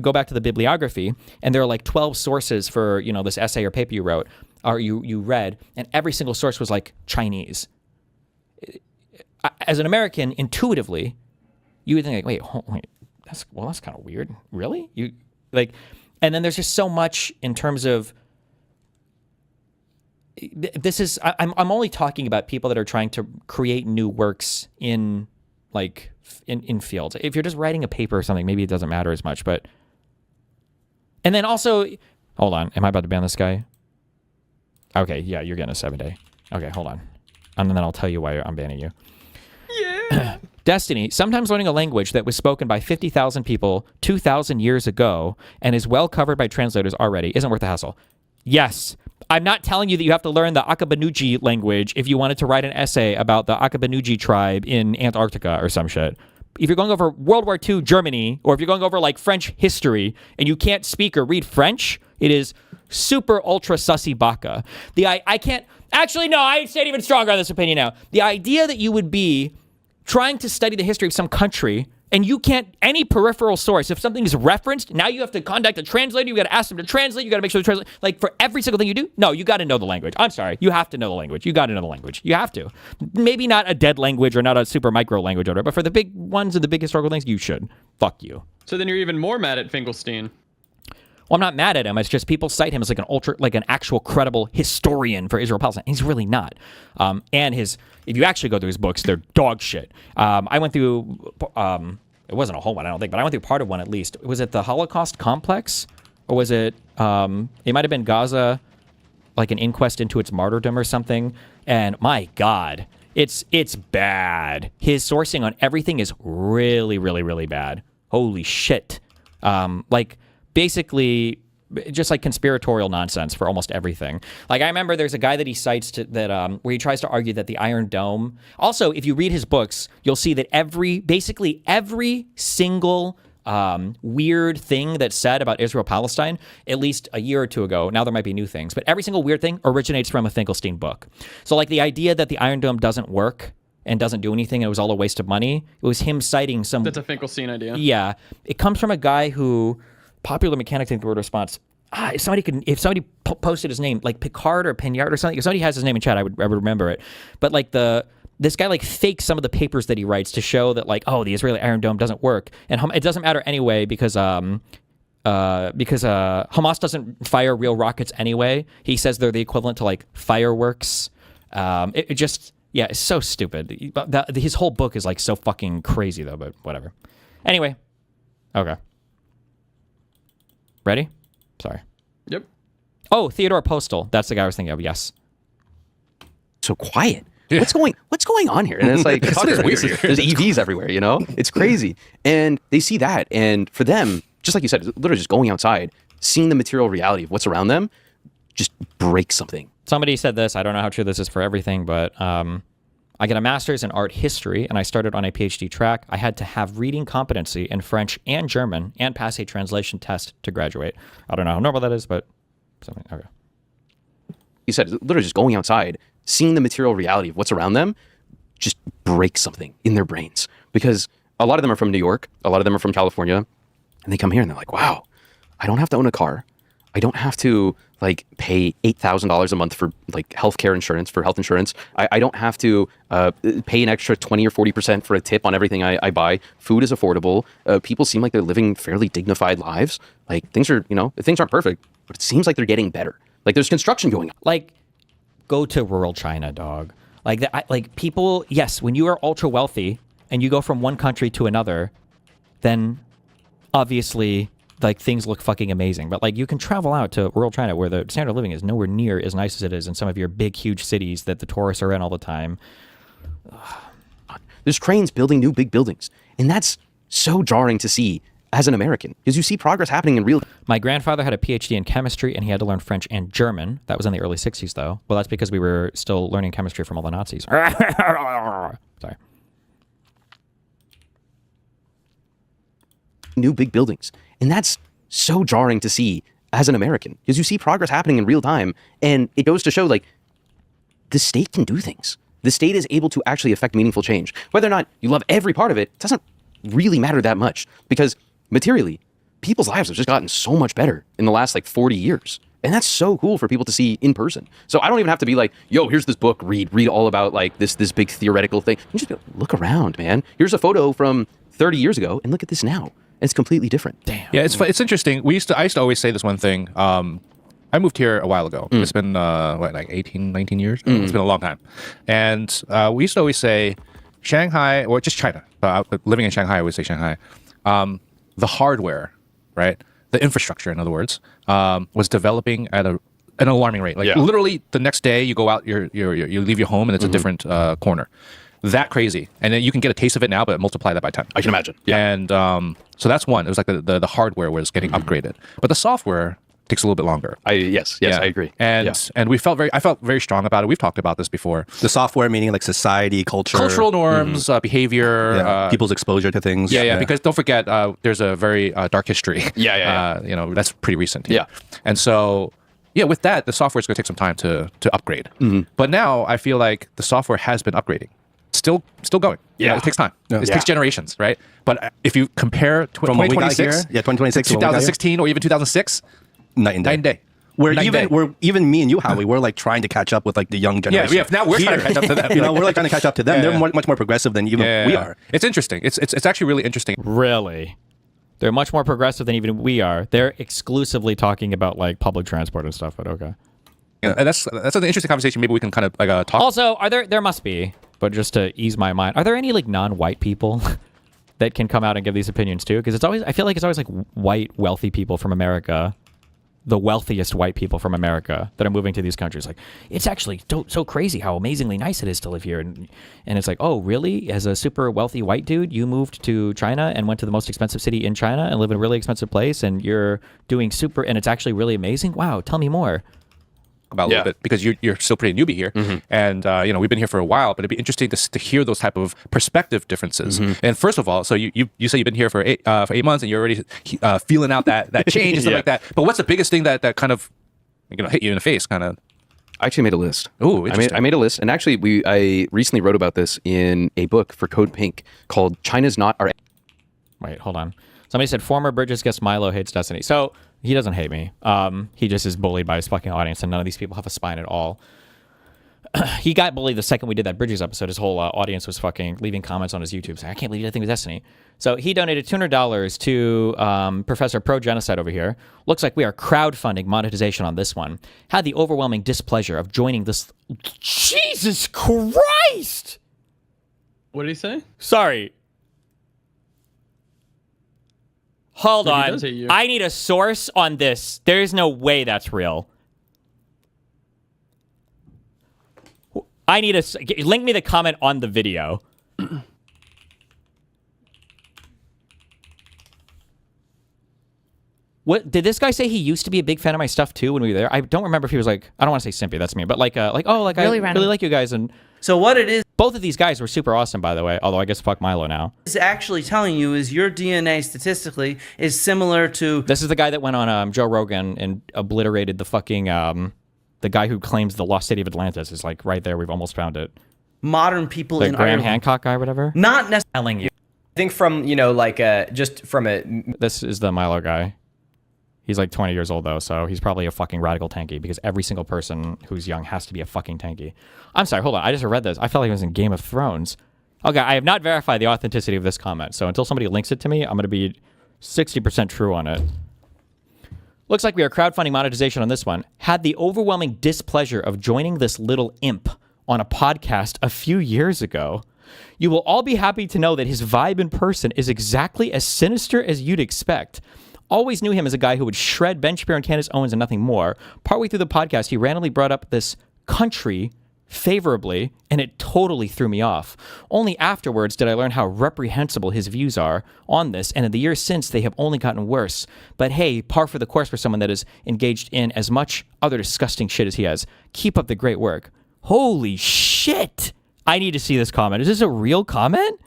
go back to the bibliography and there are like 12 sources for, you know, this essay or paper you wrote or you read, and every single source was like Chinese. As an American, intuitively, you would think like, wait, that's kind of weird. Really? You like, and then there's just so much in terms of this is I'm only talking about people that are trying to create new works in like in fields. If you're just writing a paper or something, maybe it doesn't matter as much. But and then also, hold on, am I about to ban this guy? Okay, yeah, you're getting a 7-day. Okay, hold on, and then I'll tell you why I'm banning you. Yeah. Destiny, sometimes learning a language that was spoken by 50,000 people 2,000 years ago and is well covered by translators already isn't worth the hassle. Yes, I'm not telling you that you have to learn the Akabanuji language if you wanted to write an essay about the Akabanuji tribe in Antarctica or some shit. If you're going over World War II Germany, or if you're going over like French history and you can't speak or read French, it is super ultra sussy baka. I can't, actually no, I stand even stronger on this opinion now. The idea that you would be trying to study the history of some country and you can't, any peripheral source, if something is referenced, now you have to contact a translator, you got to ask them to translate, you got to make sure the translate, like for every single thing you do, no, you got to know the language. I'm sorry, you have to know the language. You got to know the language. You have to. Maybe not a dead language or not a super micro language or whatever, but for the big ones and the big historical things, you should. Fuck you. So then you're even more mad at Finkelstein. Well, I'm not mad at him. It's just people cite him as like an actual credible historian for Israel Palestine. He's really not. And if you actually go through his books, they're dog shit. I went through, it wasn't a whole one, I don't think, but I went through part of one at least. Was it the Holocaust Complex? Or was it, it might have been Gaza, like an inquest into its martyrdom or something. And my God, it's bad. His sourcing on everything is really, really, really bad. Holy shit. Like, basically just like conspiratorial nonsense for almost everything. Like I remember there's a guy that he cites where he tries to argue that the Iron Dome. Also, if you read his books, you'll see that basically every single weird thing that's said about Israel-Palestine, at least a year or two ago, now there might be new things, but every single weird thing originates from a Finkelstein book. So like the idea that the Iron Dome doesn't work and doesn't do anything, it was all a waste of money, it was him citing some... That's a Finkelstein idea. Yeah. It comes from a guy who... Popular Mechanic, I think the word response. If somebody posted his name, like Picard or Pignard or something, if somebody has his name in chat, I would remember it. But like this guy like fakes some of the papers that he writes to show that like, oh, the Israeli Iron Dome doesn't work, and it doesn't matter anyway because Hamas doesn't fire real rockets anyway. He says they're the equivalent to like fireworks. It just, yeah, it's so stupid. His whole book is like so fucking crazy though, but whatever. Anyway, okay. Ready? Sorry. Yep. Oh, Theodore Postal. That's the guy I was thinking of. Yes. So quiet. Yeah. What's going on here? And it's like, there's EVs everywhere, you know? It's crazy. And they see that. And for them, just like you said, literally just going outside, seeing the material reality of what's around them, just breaks something. Somebody said this. I don't know how true this is for everything, but I got a master's in art history and I started on a PhD track. I had to have reading competency in French and German and pass a translation test to graduate. I don't know how normal that is, but something. Okay. You said literally just going outside, seeing the material reality of what's around them, just breaks something in their brains. Because a lot of them are from New York, a lot of them are from California, and they come here and they're like, wow, I don't have to own a car. I don't have to like pay $8,000 a month for like healthcare insurance, for health insurance. I don't have to pay an extra 20 or 40% for a tip on everything I buy. Food is affordable. People seem like they're living fairly dignified lives. Like things aren't perfect, but it seems like they're getting better. Like there's construction going on. Like go to rural China, dog. Like people, yes, when you are ultra wealthy and you go from one country to another, then obviously like things look fucking amazing. But like you can travel out to rural China where the standard of living is nowhere near as nice as it is in some of your big, huge cities that the tourists are in all the time. There's trains building new big buildings, and that's so jarring to see as an American, because you see progress happening in real. My grandfather had a PhD in chemistry, and he had to learn French and German. That was in the early 60s, though. Well, that's because we were still learning chemistry from all the Nazis. Sorry. New big buildings, and that's so jarring to see as an American, because you see progress happening in real time, and it goes to show, like, the state can do things. The state is able to actually affect meaningful change. Whether or not you love every part of it doesn't really matter that much, because materially, people's lives have just gotten so much better in the last like 40 years. And that's so cool for people to see in person. So I don't even have to be like, yo, here's this book, read all about like this big theoretical thing. You just look around, man. Here's a photo from 30 years ago, and look at this now. It's completely different. Damn. Yeah, it's interesting. I used to always say this one thing. I moved here a while ago. It's been like 18, 19 years. It's been a long time. And we used to always say Shanghai, or just China. Living in Shanghai, I would say Shanghai. The hardware, right? The infrastructure, in other words, was developing at an alarming rate. Like literally, the next day you go out, you leave your home, and it's a different corner. That crazy, and then you can get a taste of it now, but multiply that by 10. I can imagine. Yeah. And so that's one. It was like the hardware was getting upgraded, but the software takes a little bit longer. Yes, I agree. And I felt very strong about it. We've talked about this before. The software meaning like society, cultural norms, behavior, people's exposure to things. Yeah. Because don't forget, there's a very dark history. Yeah. That's pretty recent. Yeah. And so, with that, the software is going to take some time to upgrade. But now I feel like the software has been upgrading. Still going. It takes time. It takes generations, right? But if you compare 2026, 2026 to 2016 or even 2006, night and day. Where even me and you, Howie, we're like trying to catch up with like the young generation. Yeah. Now we're trying to catch up to them. We're like trying to catch up to them. They're much more progressive than even we are. It's interesting. It's actually really interesting. Really? They're much more progressive than even we are. They're exclusively talking about like public transport and stuff, but okay. Yeah, and that's an interesting conversation. Maybe we can kind of like talk. Also, there must be, but just to ease my mind, are there any like non-white people that can come out and give these opinions too? Because I feel like it's always like white wealthy people from America, the wealthiest white people from America that are moving to these countries. Like, it's actually so crazy how amazingly nice it is to live here. And it's like, oh, really? As a super wealthy white dude, you moved to China and went to the most expensive city in China and live in a really expensive place, and you're doing super, and it's actually really amazing? Wow, tell me more. About a little bit, because you're still pretty newbie here, and we've been here for a while, but it'd be interesting to hear those type of perspective differences. And first of all, so you say you've been here for 8 months, and you're already feeling out that change and stuff like that. But what's the biggest thing that kind of hit you in the face? Kind of. I actually made a list. Ooh, interesting. I made a list, and actually I recently wrote about this in a book for Code Pink called "China's Not Our." Wait, hold on. Somebody said former Bridges guest Milo hates Destiny. So he doesn't hate me. He just is bullied by his fucking audience, and none of these people have a spine at all. He got bullied the second we did that Bridges episode. His whole audience was fucking leaving comments on his YouTube saying, I can't believe that thing was Destiny. So he donated $200 to Professor Pro Genocide over here. Looks like we are crowdfunding monetization on this one. Had the overwhelming displeasure of joining this. Jesus Christ! What did he say? Sorry. Hold on. does hate you. I need a source on this. There is no way that's real. I need a... Link me the comment on the video. What did this guy say? He used to be a big fan of my stuff too when we were there. I don't remember if he was like, I don't want to say simpy, that's me, but like I really like you guys. And so what it is, both of these guys were super awesome, by the way. Although I guess fuck Milo now. Is actually telling you is your DNA statistically is similar to. This is the guy that went on Joe Rogan and obliterated the fucking the guy who claims the lost city of Atlantis is like right there. We've almost found it. Modern people the in Graham Ireland. Hancock guy, or whatever. Not necessarily telling you. I think from just from a. This is the Milo guy. He's like 20 years old, though, so he's probably a fucking radical tanky because every single person who's young has to be a fucking tanky. I'm sorry, hold on. I just read this. I felt like it was in Game of Thrones. Okay, I have not verified the authenticity of this comment, so until somebody links it to me, I'm going to be 60% true on it. Looks like we are crowdfunding monetization on this one. Had the overwhelming displeasure of joining this little imp on a podcast a few years ago. You will all be happy to know that his vibe in person is exactly as sinister as you'd expect. Always knew him as a guy who would shred Ben Shapiro and Candace Owens and nothing more. Partway through the podcast, he randomly brought up this country favorably, and it totally threw me off. Only afterwards did I learn how reprehensible his views are on this, and in the years since, they have only gotten worse. But hey, par for the course for someone that is engaged in as much other disgusting shit as he has. Keep up the great work. Holy shit! I need to see this comment. Is this a real comment?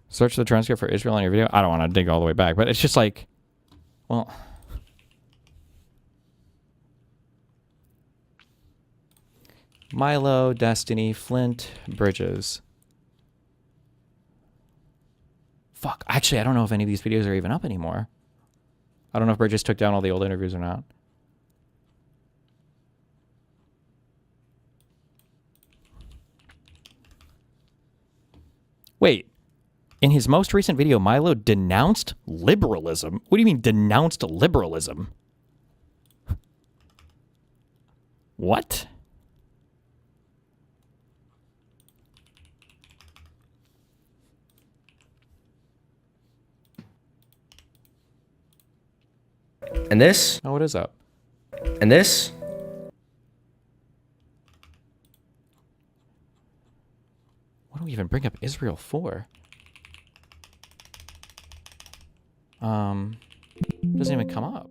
Search the transcript for Israel on your video. I don't want to dig all the way back, but it's just like, well, Milo, Destiny, Flint, Bridges. Fuck. Actually, I don't know if any of these videos are even up anymore. I don't know if Bridges took down all the old interviews or not. Wait. In his most recent video, Milo denounced liberalism. What do you mean denounced liberalism? What? And this? Oh, what is up? And this? What do we even bring up Israel for? Doesn't even come up.